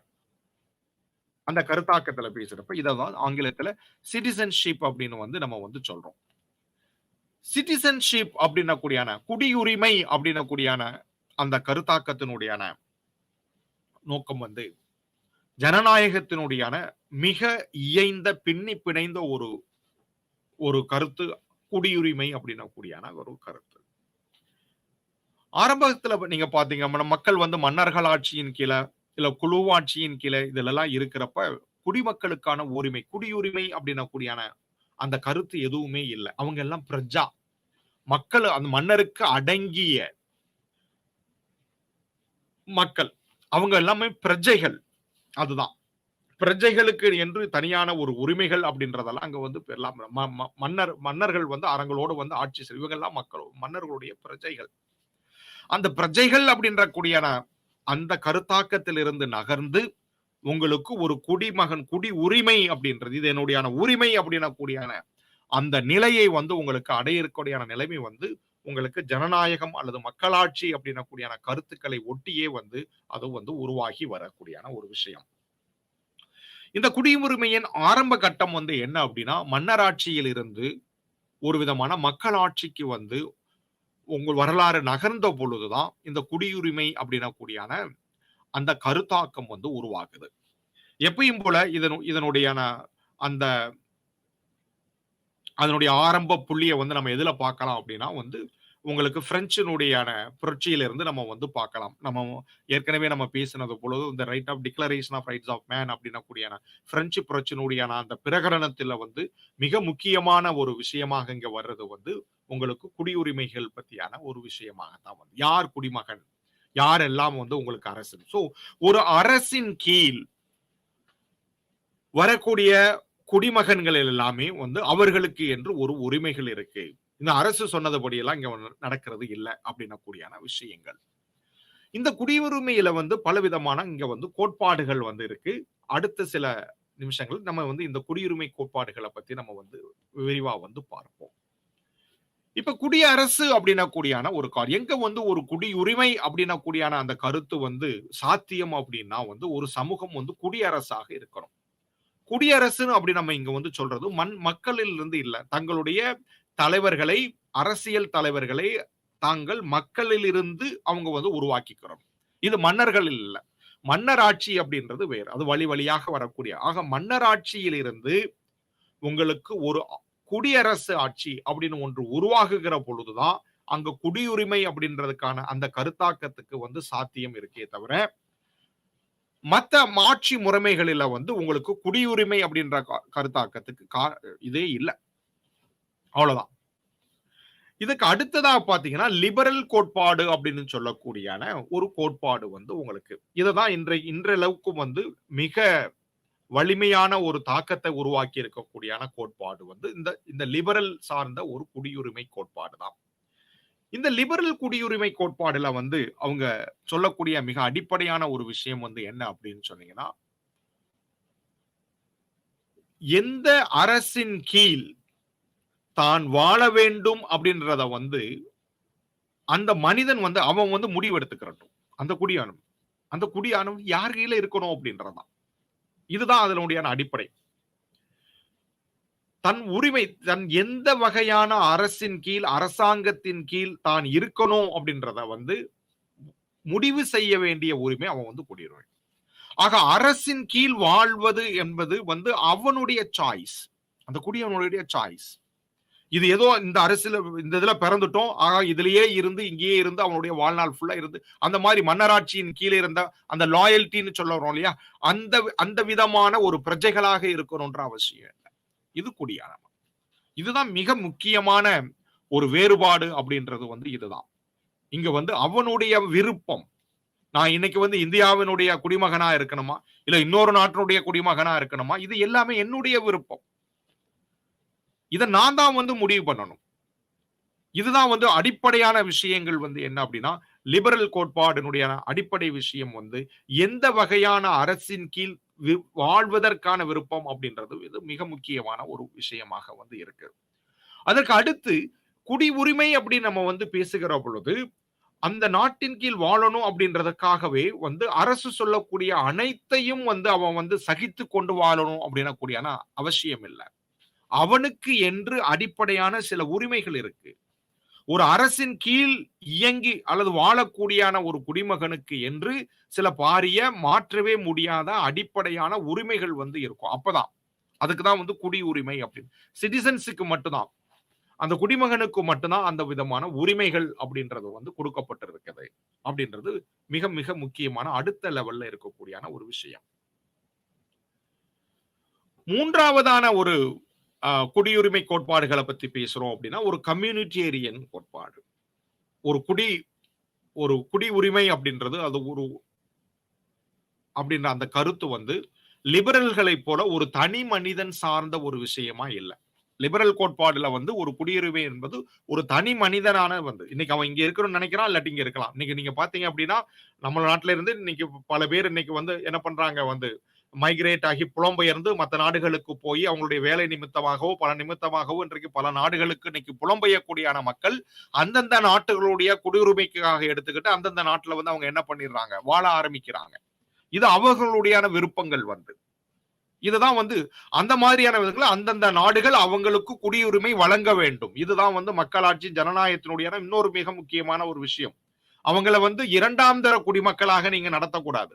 அந்த கருத்தாக்கத்துல பேசுறப்ப இததான் ஆங்கிலத்துல சிட்டிசன்ஷிப் அப்படின்னு வந்து நம்ம வந்து சொல்றோம். சிட்டிசன்ஷிப் அப்படின்னக்கூடியான குடியுரிமை அப்படின்னக்கூடியான அந்த கருத்தாக்கத்தினுடையான நோக்கம் வந்து ஜனநாயகத்தினுடையான மிக இயைந்த பின்னி பிணைந்த ஒரு ஒரு கருத்து குடியுரிமை அப்படின்னக்கூடியான ஒரு கருத்து. ஆரம்பத்துல நீங்க பாத்தீங்க நம்ம மக்கள் வந்து மன்னர்கள் ஆட்சியின் கீழே இல்ல குழுவாட்சியின் கீழே இதுலலாம் இருக்கிறப்ப குடிமக்களுக்கான உரிமை குடியுரிமை அப்படின்னக்கூடியான அந்த கருத்து எதுவுமே இல்லை. அவங்க எல்லாம் பிரஜா மக்கள் அந்த மன்னருக்கு அடங்கிய மக்கள். அவங்க எல்லாமே பிரஜைகள். அதுதான் பிரஜைகளுக்கு என்று தனியான ஒரு உரிமைகள் அப்படின்றதெல்லாம் அங்க வந்து எல்லாம் மன்னர்கள் வந்து அரங்களோடு வந்து ஆட்சி செய்யும். இவங்க எல்லாம் மக்கள் மன்னர்களுடைய பிரஜைகள். அந்த பிரஜைகள் அப்படின்ற கூடியான அந்த கருத்தாக்கத்திலிருந்து நகர்ந்து உங்களுக்கு ஒரு குடிமகன் குடி உரிமை அப்படின்றது இது என்னுடைய உரிமை அப்படின்ன கூடியான அந்த நிலையை வந்து உங்களுக்கு அடைய இருக்கக்கூடிய நிலைமை வந்து உங்களுக்கு ஜனநாயகம் அல்லது மக்களாட்சி அப்படின்ன கூடியான கருத்துக்களை ஒட்டியே வந்து அது வந்து உருவாகி வரக்கூடியான ஒரு விஷயம். இந்த குடியுரிமையின் ஆரம்ப கட்டம் வந்து என்ன அப்படின்னா மன்னராட்சியில் இருந்து ஒரு விதமான மக்களாட்சிக்கு வந்து உங்கள் வரலாறு நகர்ந்த பொழுதுதான் இந்த குடியுரிமை அப்படின்னக்கூடியான அந்த கருத்தாக்கம் வந்து உருவாகுது. எப்பயும் போல இதனுடைய அந்த அதனுடைய ஆரம்ப புள்ளியை வந்து நம்ம எதுல பார்க்கலாம் அப்படின்னா வந்து உங்களுக்கு பிரெஞ்சினுடையான புரட்சியிலிருந்து நம்ம வந்து பார்க்கலாம். நம்ம ஏற்கனவே நம்ம பேசினது பொழுது இந்த right of declaration of rights of man அப்படின்ன கூடியான பிரெஞ்சு புரட்சியினுடையான அந்த பிரகடனத்துல வந்து மிக முக்கியமான ஒரு விஷயமாக இங்க வர்றது வந்து உங்களுக்கு குடியுரிமைகள் பத்தியான ஒரு விஷயமாகத்தான் வந்து யார் குடிமகன் யாரெல்லாம் வந்து உங்களுக்கு அரசு. சோ ஒரு அரசின் கீழ் வரக்கூடிய குடிமகன்கள் எல்லாமே வந்து அவர்களுக்கு என்று ஒரு உரிமைகள் இருக்கு. இந்த அரசு சொன்னதுபடி எல்லாம் இங்க நடக்கிறது இல்லை அப்படின்ன கூடியான விஷயங்கள். இந்த குடியுரிமையில வந்து பலவிதமான இங்க வந்து கோட்பாடுகள் வந்து இருக்கு. அடுத்த சில நிமிஷங்கள் நம்ம வந்து இந்த குடியுரிமை கோட்பாடுகளை பத்தி நம்ம வந்து விரிவா வந்து பார்ப்போம். இப்ப குடியரசு அப்படின்ன கூடியான ஒரு எங்க வந்து ஒரு குடியுரிமை அப்படின்ன கூடியான அந்த கருத்து வந்து சாத்தியம் அப்படின்னா வந்து ஒரு சமூகம் வந்து குடியரசாக இருக்கணும். குடியரசுன்னு அப்படி நம்ம இங்க வந்து சொல்றது மக்களில் இருந்து இல்ல. தங்களுடைய தலைவர்களை அரசியல் தலைவர்களை தாங்கள் மக்களில் இருந்து அவங்க வந்து உருவாக்கிக்கிறோம். இது மன்னர்கள் இல்ல. மன்னர் ஆட்சி அப்படின்றது வேறு. அது வழி வழியாக வரக்கூடிய ஆக மன்னர் ஆட்சியில் இருந்து உங்களுக்கு ஒரு குடியரசு ஆட்சி அப்படின்னு ஒன்று உருவாகுகிற பொழுதுதான் அங்க குடியுரிமை அப்படின்றதுக்கான அந்த கருத்தாக்கத்துக்கு வந்து சாத்தியம் இருக்கே தவிர மத்த ஆட்சி முறைமைகளில வந்து உங்களுக்கு குடியுரிமை அப்படின்ற கருத்தாக்கத்துக்கு இதே இல்லை. அவ்வளவுதான். இதுக்கு அடுத்ததா பாத்தீங்கன்னா லிபரல் கோட்பாடு அப்படின்னு சொல்லக்கூடியான ஒரு கோட்பாடு வந்து உங்களுக்கு இதுதான் இன்றளவுக்கும் வந்து மிக வலிமையான ஒரு தாக்கத்தை உருவாக்கி இருக்கக்கூடியான கோட்பாடு வந்து இந்த லிபரல் சார்ந்த ஒரு குடியுரிமை கோட்பாடு தான். இந்த லிபரல் குடியுரிமை கோட்பாடுல வந்து அவங்க சொல்லக்கூடிய மிக அடிப்படையான ஒரு விஷயம் வந்து என்ன அப்படின்னு சொன்னீங்கன்னா எந்த அரசின் கீழ் தான் வாழ வேண்டும் அப்படின்றத வந்து அந்த மனிதன் வந்து அவன் வந்து முடிவு எடுத்துக்கிறட்டும். அந்த குடியானவன் யார் கையில இருக்கணும் அப்படின்றதான். இதுதான் அதனுடைய அடிப்படை. தன் உரிமை தன் எந்த வகையான அரசின் கீழ் அரசாங்கத்தின் கீழ் தான் இருக்கணும் அப்படின்றத வந்து முடிவு செய்ய வேண்டிய உரிமை அவன் வந்து குடியுரிமை. ஆக அரசின் கீழ் வாழ்வது என்பது வந்து அவனுடைய சாய்ஸ். அந்த குடியவனுடைய சாய்ஸ். இது ஏதோ இந்த அரசியல் இந்த இதுல பிறந்துட்டோம் ஆக இதுலயே இருந்து இங்கேயே இருந்து அவனுடைய வாழ்நாள் ஃபுல்லா இருந்து அந்த மாதிரி மன்னராட்சியின் கீழே இருந்த அந்த லாயல்ட்டின்னு சொல்றோம் இல்லையா அந்த அந்த விதமான ஒரு பிரஜைகளாக இருக்கணும்ன்ற அவசியம் இல்லை. இது குடியானவன். இதுதான் மிக முக்கியமான ஒரு வேறுபாடு அப்படின்றது வந்து இதுதான். இங்க வந்து அவனுடைய விருப்பம். நான் இன்னைக்கு வந்து இந்தியாவினுடைய குடிமகனா இருக்கணுமா? இல்ல இன்னொரு நாட்டினுடைய குடிமகனா இருக்கணுமா? இது எல்லாமே என்னுடைய விருப்பம். இத நான் தான் வந்து முடிவு பண்ணணும். இதுதான் வந்து அடிப்படையான விஷயங்கள் வந்து என்ன அப்படின்னா, லிபரல் கோட்பாடினுடைய அடிப்படை விஷயம் வந்து எந்த வகையான அரசின் கீழ் வாழ்வதற்கான விருப்பம் அப்படின்றது இது மிக முக்கியமான ஒரு விஷயமாக வந்து இருக்கு. அதற்கு அடுத்து குடி உரிமை அப்படின்னு நம்ம வந்து பேசுகிற பொழுது, அந்த நாட்டின் கீழ் வாழணும் அப்படின்றதுக்காகவே வந்து அரசு சொல்லக்கூடிய அனைத்தையும் வந்து அவன் வந்து சகித்துக் கொண்டு வாழணும் அப்படின்ன கூடியான அவசியம் இல்ல. அவனுக்கு என்று அடிப்படையான சில உரிமைகள் இருக்கு. ஒரு அரசின் கீழ் இயங்கி அல்லது வாழக்கூடியான ஒரு குடிமகனுக்கு என்று சில பாரிய மாற்றவே முடியாத அடிப்படையான உரிமைகள் வந்து இருக்கும். அப்பதான். அதுக்கு தான் வந்து குடியுரிமை அப்படின்னு. சிட்டிசன்ஸுக்கு மட்டும்தான். அந்த குடிமகனுக்கு மட்டும்தான் அந்த விதமான உரிமைகள் அப்படின்றது வந்து கொடுக்கப்பட்டிருக்கிறது. அப்படின்றது மிக மிக முக்கியமான அடுத்த லெவல்ல இருக்கக்கூடியான ஒரு விஷயம். மூன்றாவதான ஒரு குடியுரிமை கோட்பாடுகளை பத்தி பேசுறோம் அப்படின்னா, ஒரு கம்யூனிட்டேரியன் கோட்பாடு. ஒரு ஒரு குடி உரிமை அப்படின்றது அது ஒரு அப்படின்ற அந்த கருத்து வந்து லிபரல்களை போல ஒரு தனி மனிதன் சார்ந்த ஒரு விஷயமா இல்ல. லிபரல் கோட்பாடுல வந்து ஒரு குடியுரிமை என்பது ஒரு தனி மனிதனான வந்து இன்னைக்கு அவன் இங்க இருக்கணும்னு நினைக்கிறான், இல்லாட்டி இங்க இருக்கலாம். இன்னைக்கு நீங்க பாத்தீங்க அப்படின்னா, நம்ம நாட்டுல இருந்து இன்னைக்கு பல பேர் இன்னைக்கு வந்து என்ன பண்றாங்க வந்து மைக்ரேட் ஆகி புலம்பெயர்ந்து மற்ற நாடுகளுக்கு போய் அவங்களுடைய வேலை நிமித்தமாகவோ பல நிமித்தமாகவோ இன்றைக்கு பல நாடுகளுக்கு இன்னைக்கு புலம்பெயக்கூடியான மக்கள் அந்தந்த நாட்டுகளுடைய குடியுரிமைக்காக எடுத்துக்கிட்டு அந்தந்த நாட்டுல வந்து அவங்க என்ன பண்ணிடுறாங்க வாழ ஆரம்பிக்கிறாங்க. இது அவர்களுடைய விருப்பங்கள் வந்து இதுதான் வந்து அந்த மாதிரியான விதங்கள் அந்தந்த நாடுகள் அவங்களுக்கு குடியுரிமை வழங்க வேண்டும். இதுதான் வந்து மக்களாட்சி ஜனநாயகத்தினுடைய இன்னொரு மிக முக்கியமான ஒரு விஷயம். அவங்கள வந்து இரண்டாம் தர குடிமக்களாக நீங்க நடத்தக்கூடாது.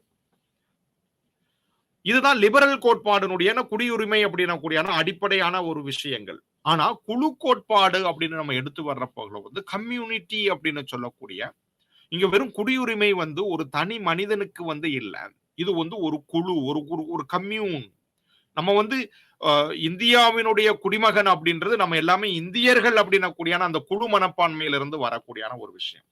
இதுதான் லிபரல் கோட்பாடுனுடைய குடியுரிமை அப்படின்னா அடிப்படையான ஒரு விஷயங்கள். ஆனா குழு கோட்பாடு அப்படின்னு நம்ம எடுத்து வர்றப்போ வந்து கம்யூனிட்டி அப்படின்னு சொல்லக்கூடிய இங்க வெறும் குடியுரிமை வந்து ஒரு தனி மனிதனுக்கு வந்து இல்ல. இது வந்து ஒரு குழு, ஒரு கம்யூன். நம்ம வந்து இந்தியாவினுடைய குடிமகன் அப்படின்றது நம்ம எல்லாமே இந்தியர்கள் அப்படின்னக்கூடியான அந்த குழு மனப்பான்மையிலிருந்து வரக்கூடியான ஒரு விஷயம்.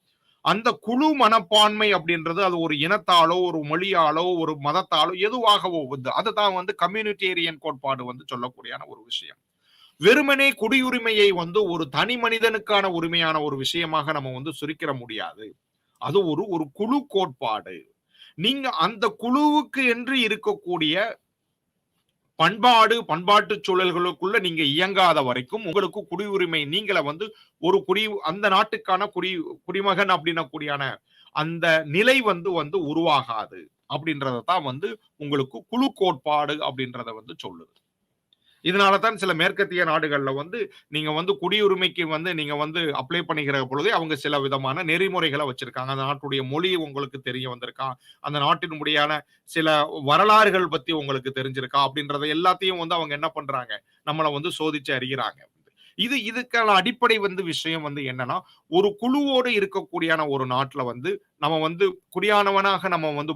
அந்த குழு மனப்பான்மை அப்படின்றது அது ஒரு இனத்தாலோ ஒரு மொழியாலோ ஒரு மதத்தாலோ எதுவாகவோ வந்து அதுதான் வந்து கம்யூனிட்டேரியன் கோட்பாடு வந்து சொல்லக்கூடிய ஒரு விஷயம். வெறுமனே குடியுரிமையை வந்து ஒரு தனி மனிதனுக்கான உரிமையான ஒரு விஷயமாக நம்ம வந்து சுருக்கிற முடியாது. அது ஒரு குழு கோட்பாடு. நீங்க அந்த குழுவுக்கு என்று இருக்கக்கூடிய பண்பாட்டு சூழல்களுக்குள்ள நீங்க இயங்காத வரைக்கும் உங்களுக்கு குடியுரிமை நீங்கள வந்து ஒரு அந்த நாட்டுக்கான குடிமகன் அப்படின்னக்கூடியான அந்த நிலை வந்து உருவாகாது அப்படின்றதான் வந்து உங்களுக்கு குழு கோட்பாடு அப்படின்றத வந்து சொல்லுது. இதனாலதான் சில மேற்கத்திய நாடுகள்ல வந்து நீங்க வந்து குடியுரிமைக்கு வந்து நீங்க வந்து அப்ளை பண்ணிக்கிற பொழுது அவங்க சில விதமான நெறிமுறைகளை வச்சிருக்காங்க. அந்த நாட்டுடைய மொழி உங்களுக்கு தெரிய வந்திருக்கா, அந்த நாட்டின் முடியான சில வரலாறுகள் பத்தி உங்களுக்கு தெரிஞ்சிருக்கா அப்படின்றத எல்லாத்தையும் வந்து அவங்க என்ன பண்றாங்க, நம்மள வந்து சோதிச்சு அறிகிறாங்க. இதுக்கான அடிப்படை வந்து விஷயம் வந்து என்னன்னா, ஒரு குழுவோடு இருக்கக்கூடியான ஒரு நாட்டுல வந்து நம்ம வந்து குடியானவனாக நம்ம வந்து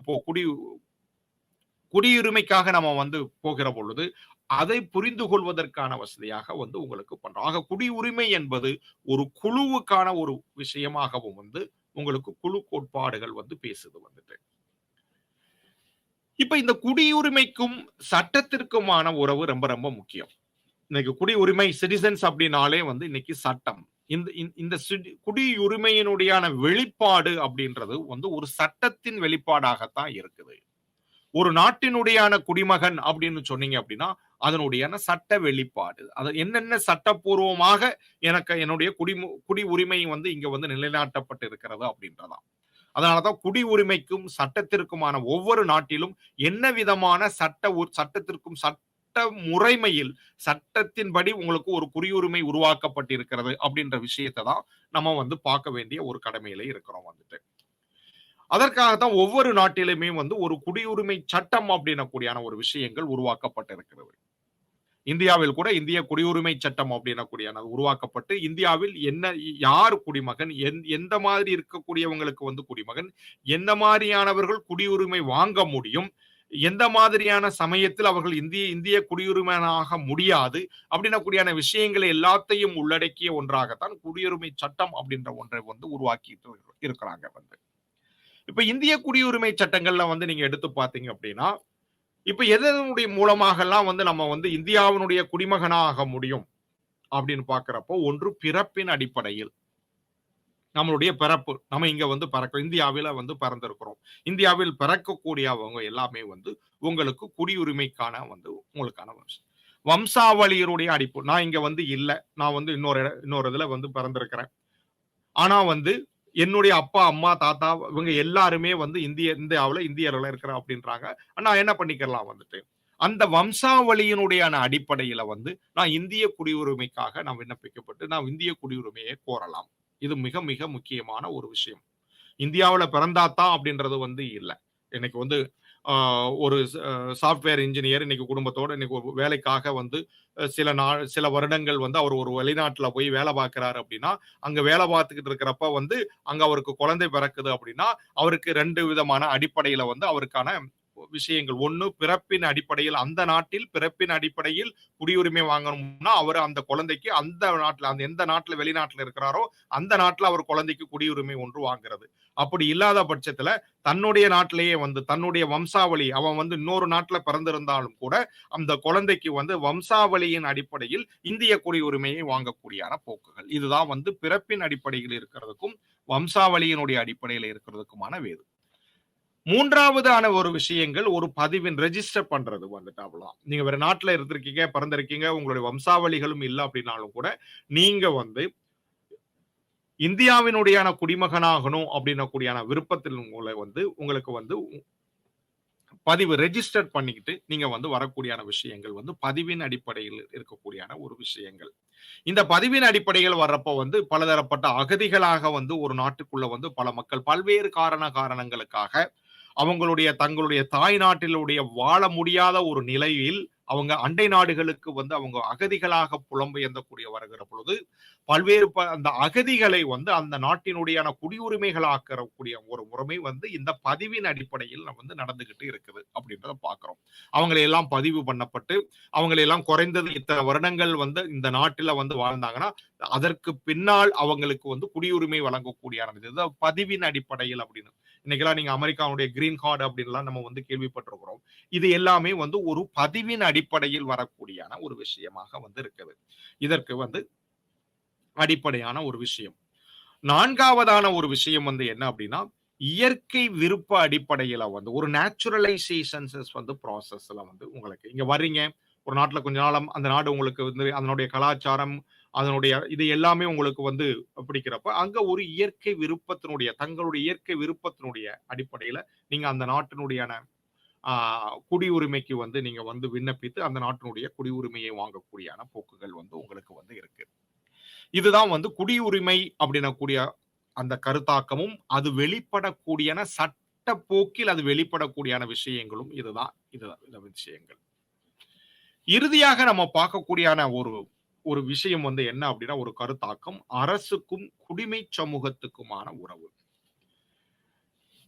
குடியுரிமைக்காக நம்ம வந்து போகிற பொழுது அதை புரிந்து கொள்வதற்கான வசதியாக வந்து உங்களுக்கு பண்றோம். ஆக குடியுரிமை என்பது ஒரு குழுவுக்கான ஒரு விஷயமாகவும் வந்து உங்களுக்கு குழு கோட்பாடுகள் வந்து பேசுது வந்துட்டு. இப்ப இந்த குடியுரிமைக்கும் சட்டத்திற்குமான உறவு ரொம்ப ரொம்ப முக்கியம். இன்னைக்கு குடியுரிமை சிட்டிசன்ஸ் அப்படின்னாலே வந்து இன்னைக்கு சட்டம். இந்த குடியுரிமையினுடைய வெளிப்பாடு அப்படின்றது வந்து ஒரு சட்டத்தின் வெளிப்பாடாகத்தான் இருக்குது. ஒரு நாட்டினுடையான குடிமகன் அப்படின்னு சொன்னீங்க அப்படின்னா அதனுடைய சட்ட வெளிப்பாடு அது என்னென்ன சட்டப்பூர்வமாக எனக்கு என்னுடைய குடி உரிமை வந்து இங்க வந்து நிலைநாட்டப்பட்டு இருக்கிறது அப்படின்றதான். அதனாலதான் குடி உரிமைக்கும் சட்டத்திற்குமான ஒவ்வொரு நாட்டிலும் என்ன விதமான சட்டத்திற்கும் சட்ட முறைமையில் சட்டத்தின்படி உங்களுக்கு ஒரு குடியுரிமை உருவாக்கப்பட்டிருக்கிறது அப்படின்ற விஷயத்தை தான் நம்ம வந்து பார்க்க வேண்டிய ஒரு கடமையில இருக்கிறோம் வந்துட்டு. அதற்காகத்தான் ஒவ்வொரு நாட்டிலுமே வந்து ஒரு குடியுரிமை சட்டம் அப்படின்னக்கூடியான ஒரு விஷயங்கள் உருவாக்கப்பட்டிருக்கிறது. இந்தியாவில் கூட இந்திய குடியுரிமை சட்டம் அப்படின்னக்கூடிய உருவாக்கப்பட்டு இந்தியாவில் என்ன யார் குடிமகன் எந்த மாதிரி இருக்கக்கூடியவங்களுக்கு வந்து குடிமகன் எந்த மாதிரியானவர்கள் குடியுரிமை வாங்க முடியும் எந்த மாதிரியான சமயத்தில் அவர்கள் இந்திய குடியுரிமையாக முடியாது அப்படின்ன கூடியான விஷயங்களை எல்லாத்தையும் உள்ளடக்கிய ஒன்றாகத்தான் குடியுரிமை சட்டம் அப்படின்ற ஒன்றை வந்து உருவாக்கிட்டு இருக்கிறாங்க வந்து. இப்ப இந்திய குடியுரிமை சட்டங்கள்ல வந்து நீங்க எடுத்து பார்த்தீங்க அப்படின்னா, இப்ப எதனுடைய மூலமாகலாம் வந்து நம்ம வந்து இந்தியாவினுடைய குடிமகனாக முடியும் அப்படின்னு பார்க்கிறப்போ, ஒன்று பிறப்பின் அடிப்படையில். நம்மளுடைய பிறப்பு. நம்ம இங்க வந்து இந்தியாவில வந்து பிறந்திருக்கிறோம். இந்தியாவில் பிறக்கக்கூடியவங்க எல்லாமே வந்து உங்களுக்கு குடியுரிமைக்கான வந்து உங்களுக்கான வம்சாவளியினுடைய நான் இங்க வந்து இல்ல. நான் வந்து இன்னொரு இதுல வந்து பிறந்திருக்கிறேன். ஆனா வந்து என்னுடைய அப்பா, அம்மா, தாத்தா இவங்க எல்லாருமே வந்து இந்தியாவுல இந்தியர்களா இருக்கிறோம் அப்படின்றாங்க. நான் என்ன பண்ணிக்கலாம் வந்துட்டு, அந்த வம்சாவளியினுடையான அடிப்படையில வந்து நான் இந்திய குடியுரிமைக்காக நான் விண்ணப்பிக்கப்பட்டு நான் இந்திய குடியுரிமையை கோரலாம். இது மிக மிக முக்கியமான ஒரு விஷயம். இந்தியாவுல பிறந்தாத்தான் அப்படின்றது வந்து இல்ல. இன்னைக்கு வந்து ஒரு சாஃப்ட்வேர் இன்ஜினியர் இன்னைக்கு குடும்பத்தோட இன்னைக்கு ஒரு வேலைக்காக வந்து சில வருடங்கள் வந்து அவர் ஒரு வெளிநாட்டுல போய் வேலை பார்க்கிறாரு அப்படின்னா, அங்க வேலை பார்த்துக்கிட்டு இருக்கிறப்ப வந்து அங்க அவருக்கு குழந்தை பிறக்குது அப்படின்னா, அவருக்கு 2 விதமான அடிப்படையில வந்து அவருக்கான விஷயங்கள். ஒண்ணு பிறப்பின் அடிப்படையில் அந்த நாட்டில் பிறப்பின் அடிப்படையில் குடியுரிமை வாங்கணும்னா, அவர் அந்த குழந்தைக்கு அந்த நாட்டுல எந்த நாட்டுல வெளிநாட்டுல இருக்கிறாரோ அந்த நாட்டுல அவர் குழந்தைக்கு குடியுரிமை ஒன்று வாங்குறது. அப்படி இல்லாத பட்சத்துல தன்னுடைய நாட்டிலேயே வந்து தன்னுடைய வம்சாவளி அவன் வந்து இன்னொரு நாட்டுல பிறந்திருந்தாலும் கூட அந்த குழந்தைக்கு வந்து வம்சாவளியின் அடிப்படையில் இந்திய குடியுரிமையை வாங்கக்கூடியான போக்குகள். இதுதான் வந்து பிறப்பின் அடிப்படையில் இருக்கிறதுக்கும் வம்சாவளியினுடைய அடிப்படையில் இருக்கிறதுக்குமான வேறு. மூன்றாவதான ஒரு விஷயங்கள் ஒரு பதிவின் ரெஜிஸ்டர் பண்றது வந்துட்டு அவ்வளவுதான். நீங்க வேற நாட்டுல இருந்திருக்கீங்க, பிறந்திருக்கீங்க, உங்களுடைய வம்சாவளிகளும் இல்ல அப்படின்னாலும் கூட நீங்க வந்து இந்தியாவினுடையான குடிமகனாகணும் அப்படின்ன கூடியான விருப்பத்தில் உங்களுக்கு வந்து பதிவு ரெஜிஸ்டர் பண்ணிக்கிட்டு நீங்க வந்து வரக்கூடியான விஷயங்கள் வந்து பதிவின் அடிப்படையில் இருக்கக்கூடியான ஒரு விஷயங்கள். இந்த பதிவின் அடிப்படையில் வர்றப்போ வந்து பலதரப்பட்ட அகதிகளாக வந்து ஒரு நாட்டுக்குள்ள வந்து பல மக்கள் பல்வேறு காரணங்களுக்காக தங்களுடைய தாய் நாட்டிலுடைய வாழ முடியாத ஒரு நிலையில் அவங்க அண்டை நாடுகளுக்கு வந்து அவங்க அகதிகளாக புலம்பெயர்ந்தக்கூடிய வருகிற பொழுது பல்வேறு அந்த அகதிகளை வந்து அந்த நாட்டினுடைய குடியுரிமைகளாக்கக்கூடிய ஒரு முறைமை வந்து இந்த பதிவின் அடிப்படையில் வந்து நடந்துகிட்டு இருக்குது அப்படின்றத பாக்குறோம். அவங்களை எல்லாம் பதிவு பண்ணப்பட்டு அவங்களை எல்லாம் குறைந்தது இத்தனை வருடங்கள் வந்து இந்த நாட்டில வந்து வாழ்ந்தாங்கன்னா அதற்கு பின்னால் அவங்களுக்கு வந்து குடியுரிமை வழங்கக்கூடிய பதிவின் அடிப்படையில் அப்படின்னு. இன்னைக்கெல்லாம் நீங்க அமெரிக்காவுடைய கிரீன் கார்டு அப்படின்லாம் நம்ம வந்து கேள்விப்பட்டிருக்கிறோம். இது எல்லாமே வந்து ஒரு பதிவின் அடிப்படையில் வரக்கூடியான ஒரு விஷயமாக வந்து இருக்குது. இதற்கு வந்து அடிப்படையான ஒரு விஷயம். நான்காவதான ஒரு விஷயம் வந்து என்ன அப்படின்னா, இயற்கை விருப்ப அடிப்படையில வந்து ஒரு நேச்சுரலைசேஷன்ஸ் வந்து ப்ராசஸ்ல வந்து உங்களுக்கு இங்க வர்றீங்க. ஒரு நாட்டுல கொஞ்ச நாளம் அந்த நாடு உங்களுக்கு வந்து அதனுடைய கலாச்சாரம், அதனுடைய இது எல்லாமே உங்களுக்கு வந்து பிடிக்கிறப்ப, அங்க ஒரு தங்களுடைய இயற்கை விருப்பத்தினுடைய அடிப்படையில நீங்க அந்த நாட்டினுடையான குடியுரிமைக்கு வந்து நீங்க வந்து விண்ணப்பித்து அந்த நாட்டினுடைய குடியுரிமையை வாங்கக்கூடியான போக்குகள் வந்து உங்களுக்கு வந்து இருக்கு. இதுதான் வந்து குடியுரிமை அப்படின்னக்கூடிய அந்த கருத்தாக்கமும் அது வெளிப்படக்கூடியான சட்ட போக்கில் அது வெளிப்படக்கூடியான விஷயங்களும் இதுதான் இந்த விஷயங்கள். இறுதியாக நம்ம பார்க்கக்கூடியான ஒரு விஷயம் வந்து என்ன அப்படின்னா ஒரு கருத்தாக்கம் அரசுக்கும் குடிமை சமூகத்துக்குமான உறவு.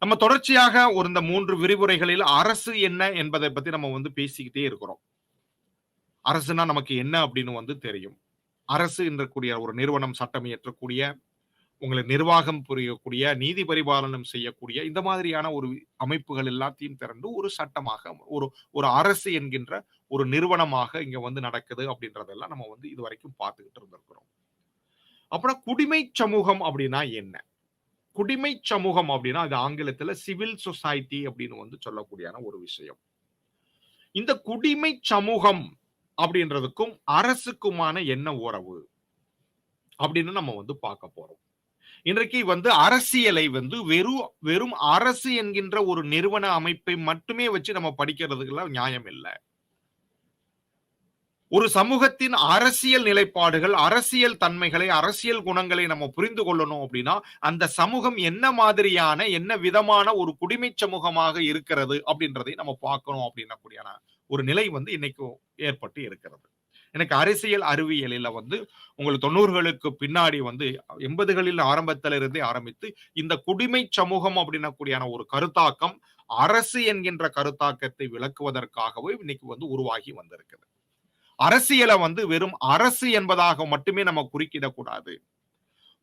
நம்ம தொடர்ச்சியாக இந்த 3 விரிவுரைகளில் அரசு என்ன என்பதை பத்தி நம்ம வந்து பேசிக்கிட்டே இருக்கிறோம். அரசுனா நமக்கு என்ன அப்படின்னு வந்து தெரியும். அரசு என்றக்கூடிய ஒரு நிறுவனம் சட்டம் இயற்றக்கூடிய, உங்களை நிர்வாகம் புரியக்கூடிய, நீதி பரிபாலனம் செய்யக்கூடிய இந்த மாதிரியான ஒரு அமைப்புகள் எல்லாத்தையும் திரண்டு ஒரு சட்டமாக ஒரு அரசு என்கின்ற ஒரு நிறுவனமாக இங்க வந்து நடக்குது அப்படின்றதெல்லாம் நம்ம வந்து இதுவரைக்கும் பார்த்துக்கிட்டு இருந்திருக்கிறோம். அப்புறம் குடிமை சமூகம் அப்படின்னா என்ன? குடிமை சமூகம் அப்படின்னா அது ஆங்கிலத்துல சிவில் சொசைட்டி அப்படின்னு வந்து சொல்லக்கூடியான ஒரு விஷயம். இந்த குடிமை சமூகம் அப்படின்றதுக்கும் அரசுக்குமான என்ன உறவு அப்படின்னு நம்ம வந்து பார்க்க போறோம். இன்றைக்கு வந்து அரசியலை வந்து வெறும் அரசு என்கின்ற ஒரு நிறுவன அமைப்பை மட்டுமே வச்சு நம்ம படிக்கிறதுக்குலாம் நியாயம் இல்லை. ஒரு சமூகத்தின் அரசியல் நிலைப்பாடுகள், அரசியல் தன்மைகளை, அரசியல் குணங்களை நம்ம புரிந்து கொள்ளணும் அப்படின்னா அந்த சமூகம் என்ன விதமான ஒரு குடிமை சமூகமாக இருக்கிறது அப்படின்றதை நம்ம பார்க்கணும் அப்படின்னக்கூடியான ஒரு நிலை வந்து இன்னைக்கு ஏற்பட்டு இருக்கிறது. எனக்கு அரசியல் அறிவியலில வந்து உங்களுக்கு 90களுக்கு பின்னாடி வந்து 80களில் ஆரம்பத்தில இருந்தே ஆரம்பித்து இந்த குடிமை சமூகம் அப்படின்னக்கூடியான ஒரு கருத்தாக்கம் அரசு என்கின்ற கருத்தாக்கத்தை விளக்குவதற்காகவே இன்னைக்கு வந்து உருவாகி வந்திருக்குது. அரசியல வந்து வெறும் அரசு என்பதாக மட்டுமே நம்ம குறுக்கிடக்கூடாது.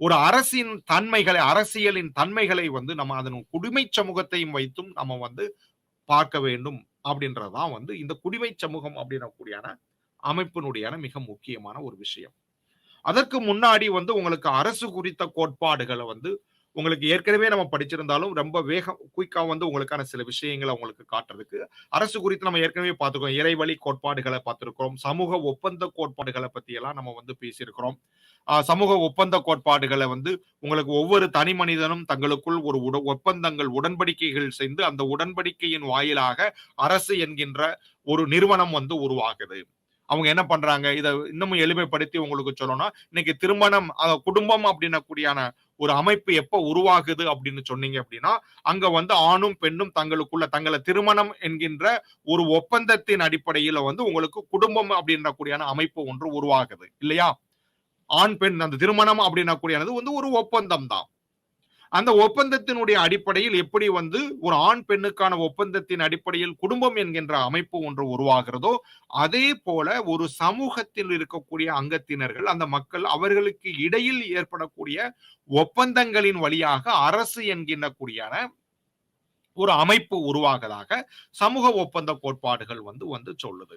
ஒரு அரசின் தன்மைகளை, அரசியலின் தன்மைகளை வந்து நம்ம அதன் குடிமை சமூகத்தையும் வைத்தும் நம்ம வந்து பார்க்க வேண்டும் அப்படின்றது தான் வந்து இந்த குடிமை சமூகம் அப்படின்னக்கூடியான அமைப்பினுடையான மிக முக்கியமான ஒரு விஷயம். அதற்கு முன்னாடி வந்து உங்களுக்கு அரசு குறித்த கோட்பாடுகள வந்து உங்களுக்கு ஏற்கனவே நம்ம படிச்சிருந்தாலும் ரொம்ப குயிக்கா வந்து உங்களுக்கான சில விஷயங்கள உங்களுக்கு காட்டுறதுக்கு, அரசு குறித்து நம்ம ஏற்கனவே பார்த்துருக்கோம். இறைவழி கோட்பாடுகள பார்த்திருக்கிறோம். சமூக ஒப்பந்த கோட்பாடுகள பத்தி எல்லாம் நம்ம வந்து பேசியிருக்கிறோம். சமூக ஒப்பந்த கோட்பாடுகள வந்து உங்களுக்கு ஒவ்வொரு தனி மனிதனும் தங்களுக்குள் ஒரு ஒப்பந்தங்கள், உடன்படிக்கைகள் செய்து அந்த உடன்படிக்கையின் வாயிலாக அரசு என்கின்ற ஒரு நிறுவனம் வந்து உருவாகுது. அவங்க என்ன பண்றாங்க? இத இன்னமும் எளிமைப்படுத்தி உங்களுக்கு சொல்லணும்னா, இன்னைக்கு திருமணம் குடும்பம் அப்படின்னக்கூடியான ஒரு அமைப்பு எப்ப உருவாகுது அப்படின்னு சொன்னீங்க அப்படின்னா, அங்க வந்து ஆணும், பெண்ணும் தங்களுக்குள்ள தங்கள திருமணம் என்கின்ற ஒரு ஒப்பந்தத்தின் அடிப்படையில வந்து உங்களுக்கு குடும்பம் அப்படின்றக்கூடியான அமைப்பு ஒன்று உருவாகுது. இல்லையா? ஆண், பெண் அந்த திருமணம் அப்படின்னக்கூடியது வந்து ஒரு ஒப்பந்தம் தான். அந்த ஒப்பந்தத்தினுடைய அடிப்படையில் எப்படி வந்து ஒரு ஆண் பெண்ணுக்கான ஒப்பந்தத்தின் அடிப்படையில் குடும்பம் என்கின்ற அமைப்பு ஒன்று உருவாகிறதோ, அதே போல ஒரு சமூகத்தில் இருக்கக்கூடிய அங்கத்தினர்கள், அந்த மக்கள் அவர்களுக்கு இடையில் ஏற்படக்கூடிய ஒப்பந்தங்களின் வழியாக அரசு என்கின்ற கூடியான ஒரு அமைப்பு உருவாகதாக சமூக ஒப்பந்த கோட்பாடுகள் வந்து வந்து சொல்லுது.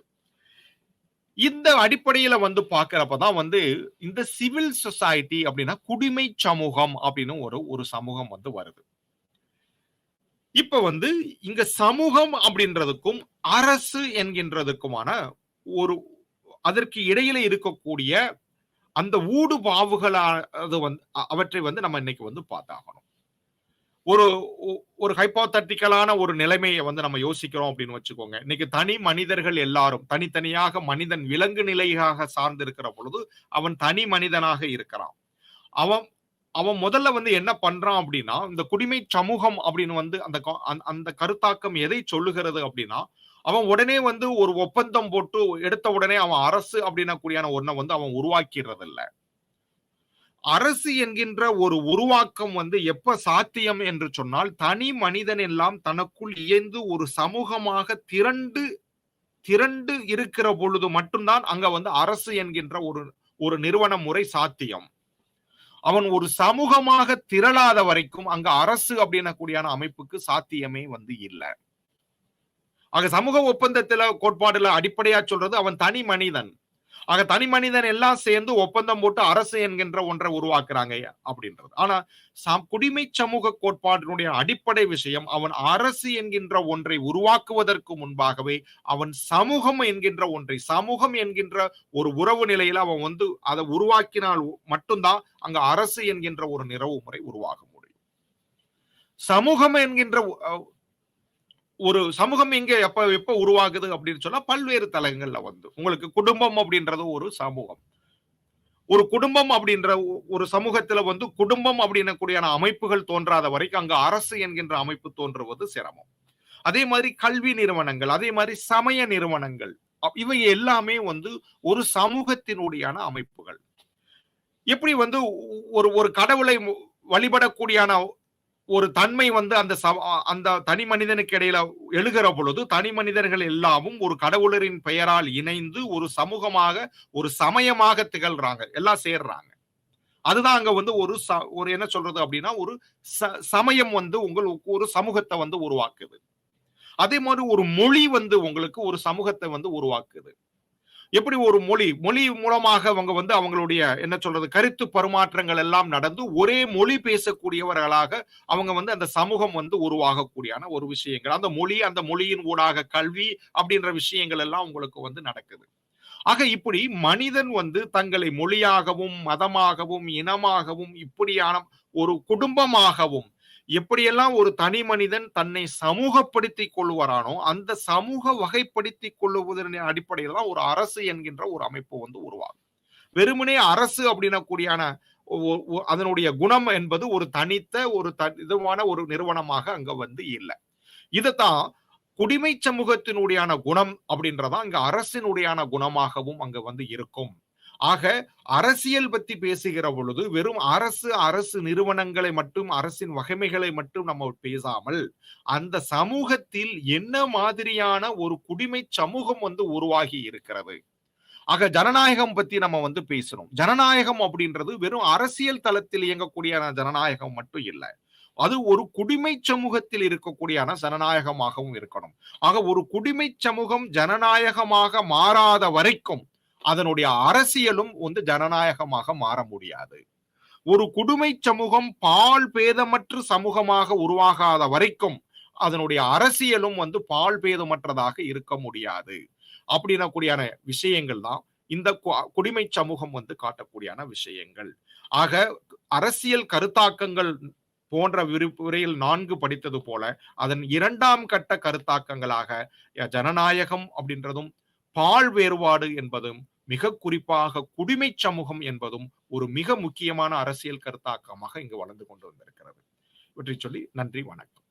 இந்த அடிப்படையில வந்து பார்க்கிறப்பதான் வந்து இந்த சிவில் சொசைட்டி அப்படின்னா குடிமை சமூகம் அப்படின்னு ஒரு சமூகம் வந்து வருது. இப்ப வந்து இங்க சமூகம் அப்படின்றதுக்கும் அரசு என்கின்றதுக்குமான ஒரு அதற்கு இடையில இருக்கக்கூடிய அந்த ஊடுபாவுகள் அவற்றை வந்து நம்ம இன்னைக்கு வந்து பார்த்தாகணும். ஒரு ஒரு ஹைப்போதெட்டிக்கலான ஒரு நிலைமையை வந்து நம்ம யோசிக்கிறோம் அப்படின்னு வச்சுக்கோங்க. இன்னைக்கு தனி மனிதர்கள் எல்லாரும் தனித்தனியாக மனிதன் விலங்கு நிலையாக சார்ந்து இருக்கிற பொழுது அவன் தனி மனிதனாக இருக்கிறான். அவன் அவன் முதல்ல வந்து என்ன பண்றான் அப்படின்னா, இந்த குடிமை சமூகம் அப்படின்னு வந்து அந்த கருத்தாக்கம் எதை சொல்லுகிறது அப்படின்னா, அவன் உடனே வந்து ஒரு ஒப்பந்தம் போட்டு எடுத்த உடனே அவன் அரசு அப்படின்ன கூடியான ஒன்ன வந்து அவன் உருவாக்கிறது இல்ல. அரசு என்கின்ற ஒரு உருவாக்கம் வந்து எப்ப சாத்தியம் என்று சொன்னால், தனி மனிதன் எல்லாம் தனக்குள் இயைந்து ஒரு சமூகமாக திரண்டு இருக்கிற பொழுது மட்டும்தான் அங்க வந்து அரசு என்கின்ற ஒரு நிறுவன முறை சாத்தியம். அவன் ஒரு சமூகமாக திரளாத வரைக்கும் அங்க அரசு அப்படின்ன கூடியான அமைப்புக்கு சாத்தியமே வந்து இல்ல. ஆக சமூக ஒப்பந்தத்துல கோட்பாடுல அடிப்படையா சொல்றது அவன் தனி மனிதன். ஆக தனி மனிதன் எல்லாம் சேர்ந்து ஒப்பந்தம் போட்டு அரசு என்கின்ற ஒன்றை உருவாக்குறாங்க அப்படின்றது. ஆனா குடிமை சமூக கோட்பாட்டினுடைய அடிப்படை விஷயம் அவன் அரசு என்கின்ற ஒன்றை உருவாக்குவதற்கு முன்பாகவே அவன் சமூகம் என்கின்ற ஒரு உறவு நிலையில அவன் வந்து அதை உருவாக்கினால் மட்டும்தான் அங்க அரசு என்கின்ற ஒரு நிறவு முறை உருவாக முடியும். சமூகம் என்கின்ற ஒரு சமூகம் எங்க எப்ப உருவாகுது அப்படின்னு சொன்னா பல்வேறு தலங்கள்ல வந்து உங்களுக்கு குடும்பம் அப்படின்றது ஒரு சமூகம். ஒரு குடும்பம் அப்படின்ற ஒரு சமூகத்துல வந்து குடும்பம் அப்படின்னக்கூடிய அமைப்புகள் தோன்றாத வரைக்கும் அங்க அரசு என்கின்ற அமைப்பு தோன்றுவது சிரமம். அதே மாதிரி கல்வி நிறுவனங்கள், அதே மாதிரி சமய நிறுவனங்கள், இவை எல்லாமே வந்து ஒரு சமூகத்தினுடைய அமைப்புகள். எப்படி வந்து ஒரு கடவுளை வழிபடக்கூடிய ஒரு தன்மை வந்து அந்த தனி மனிதனுக்கு இடையில எழுகிற பொழுது தனி மனிதர்கள் எல்லாமும் ஒரு கடவுளரின் பெயரால் இணைந்து ஒரு சமூகமாக ஒரு சமயமாக திகழ்றாங்க, எல்லாம் சேர்றாங்க. அதுதான் அங்க வந்து ஒரு என்ன சொல்றது அப்படின்னா ஒரு சமயம் வந்து உங்களுக்கு ஒரு சமூகத்தை வந்து உருவாக்குது. அதே மாதிரி ஒரு மொழி வந்து உங்களுக்கு ஒரு சமூகத்தை வந்து உருவாக்குது. எப்படி ஒரு மொழி மூலமாக அவங்க வந்து அவங்களுடைய என்ன சொல்றது கருத்து பரிமாற்றங்கள் எல்லாம் நடந்து ஒரே மொழி பேசக்கூடியவர்களாக அவங்க வந்து அந்த சமூகம் வந்து உருவாகக்கூடியான ஒரு விஷயங்கள். அந்த மொழியின் ஊடாக கல்வி அப்படின்ற விஷயங்கள் எல்லாம் உங்களுக்கு வந்து நடக்குது. ஆக இப்படி மனிதன் வந்து தங்களை மொழியாகவும் மதமாகவும் இனமாகவும் இப்படியான ஒரு குடும்பமாகவும் எப்படியெல்லாம் ஒரு தனி மனிதன் தன்னை சமூகப்படுத்திக் கொள்வாரானோ அந்த சமூக வகைப்படுத்திக் கொள்ளுவதன் அடிப்படையில் தான் ஒரு அரசு என்கின்ற ஒரு அமைப்பு வந்து உருவாகும். வெறுமனே அரசு அப்படின்ன கூடியான அதனுடைய குணம் என்பது ஒரு தனித்த ஒரு இதுவான ஒரு நிறுவனமாக அங்க வந்து இல்லை. இதைத்தான் குடிமை சமூகத்தினுடையான குணம் அப்படின்றதா அங்க அரசினுடையான குணமாகவும் அங்க வந்து இருக்கும். ஆக அரசியல் பத்தி பேசுகிற பொழுது வெறும் அரசு நிறுவனங்களை மட்டும் அரசின் வகைமைகளை மட்டும் நம்ம பேசாமல் அந்த சமூகத்தில் என்ன மாதிரியான ஒரு குடிமை சமூகம் வந்து உருவாகி இருக்கிறது. ஆக ஜனநாயகம் பத்தி நம்ம வந்து பேசுறோம். ஜனநாயகம் அப்படின்றது வெறும் அரசியல் தளத்தில் இயங்கக்கூடிய ஜனநாயகம் மட்டும் இல்ல. அது ஒரு குடிமை சமூகத்தில் இருக்கக்கூடிய ஜனநாயகமாகவும் இருக்கணும். ஆக ஒரு குடிமை சமூகம் ஜனநாயகமாக மாறாத வரைக்கும் அதனுடைய அரசியலும் வந்து ஜனநாயகமாக மாற முடியாது. ஒரு குடிமை சமூகம் பால் பேதமற்ற சமூகமாக உருவாகாத வரைக்கும் அதனுடைய அரசியலும் வந்து பால் பேதமற்றதாக இருக்க முடியாது. அப்படின்னக்கூடியான விஷயங்கள் தான் இந்த குடிமை சமூகம் வந்து காட்டக்கூடியான விஷயங்கள். ஆக அரசியல் கருத்தாக்கங்கள் போன்ற விரிவுரையில் 4 படித்தது போல அதன் 2ஆம் கட்ட கருத்தாக்கங்களாக ஜனநாயகம் அப்படின்றதும் பால் வேறுபாடு என்பதும் மிக குறிப்பாக குடிமை சமூகம் என்பதும் ஒரு மிக முக்கியமான அரசியல் கருத்தாக்கமாக இங்கு வளர்ந்து கொண்டு வந்திருக்கிறது. இவற்றை சொல்லி நன்றி, வணக்கம்.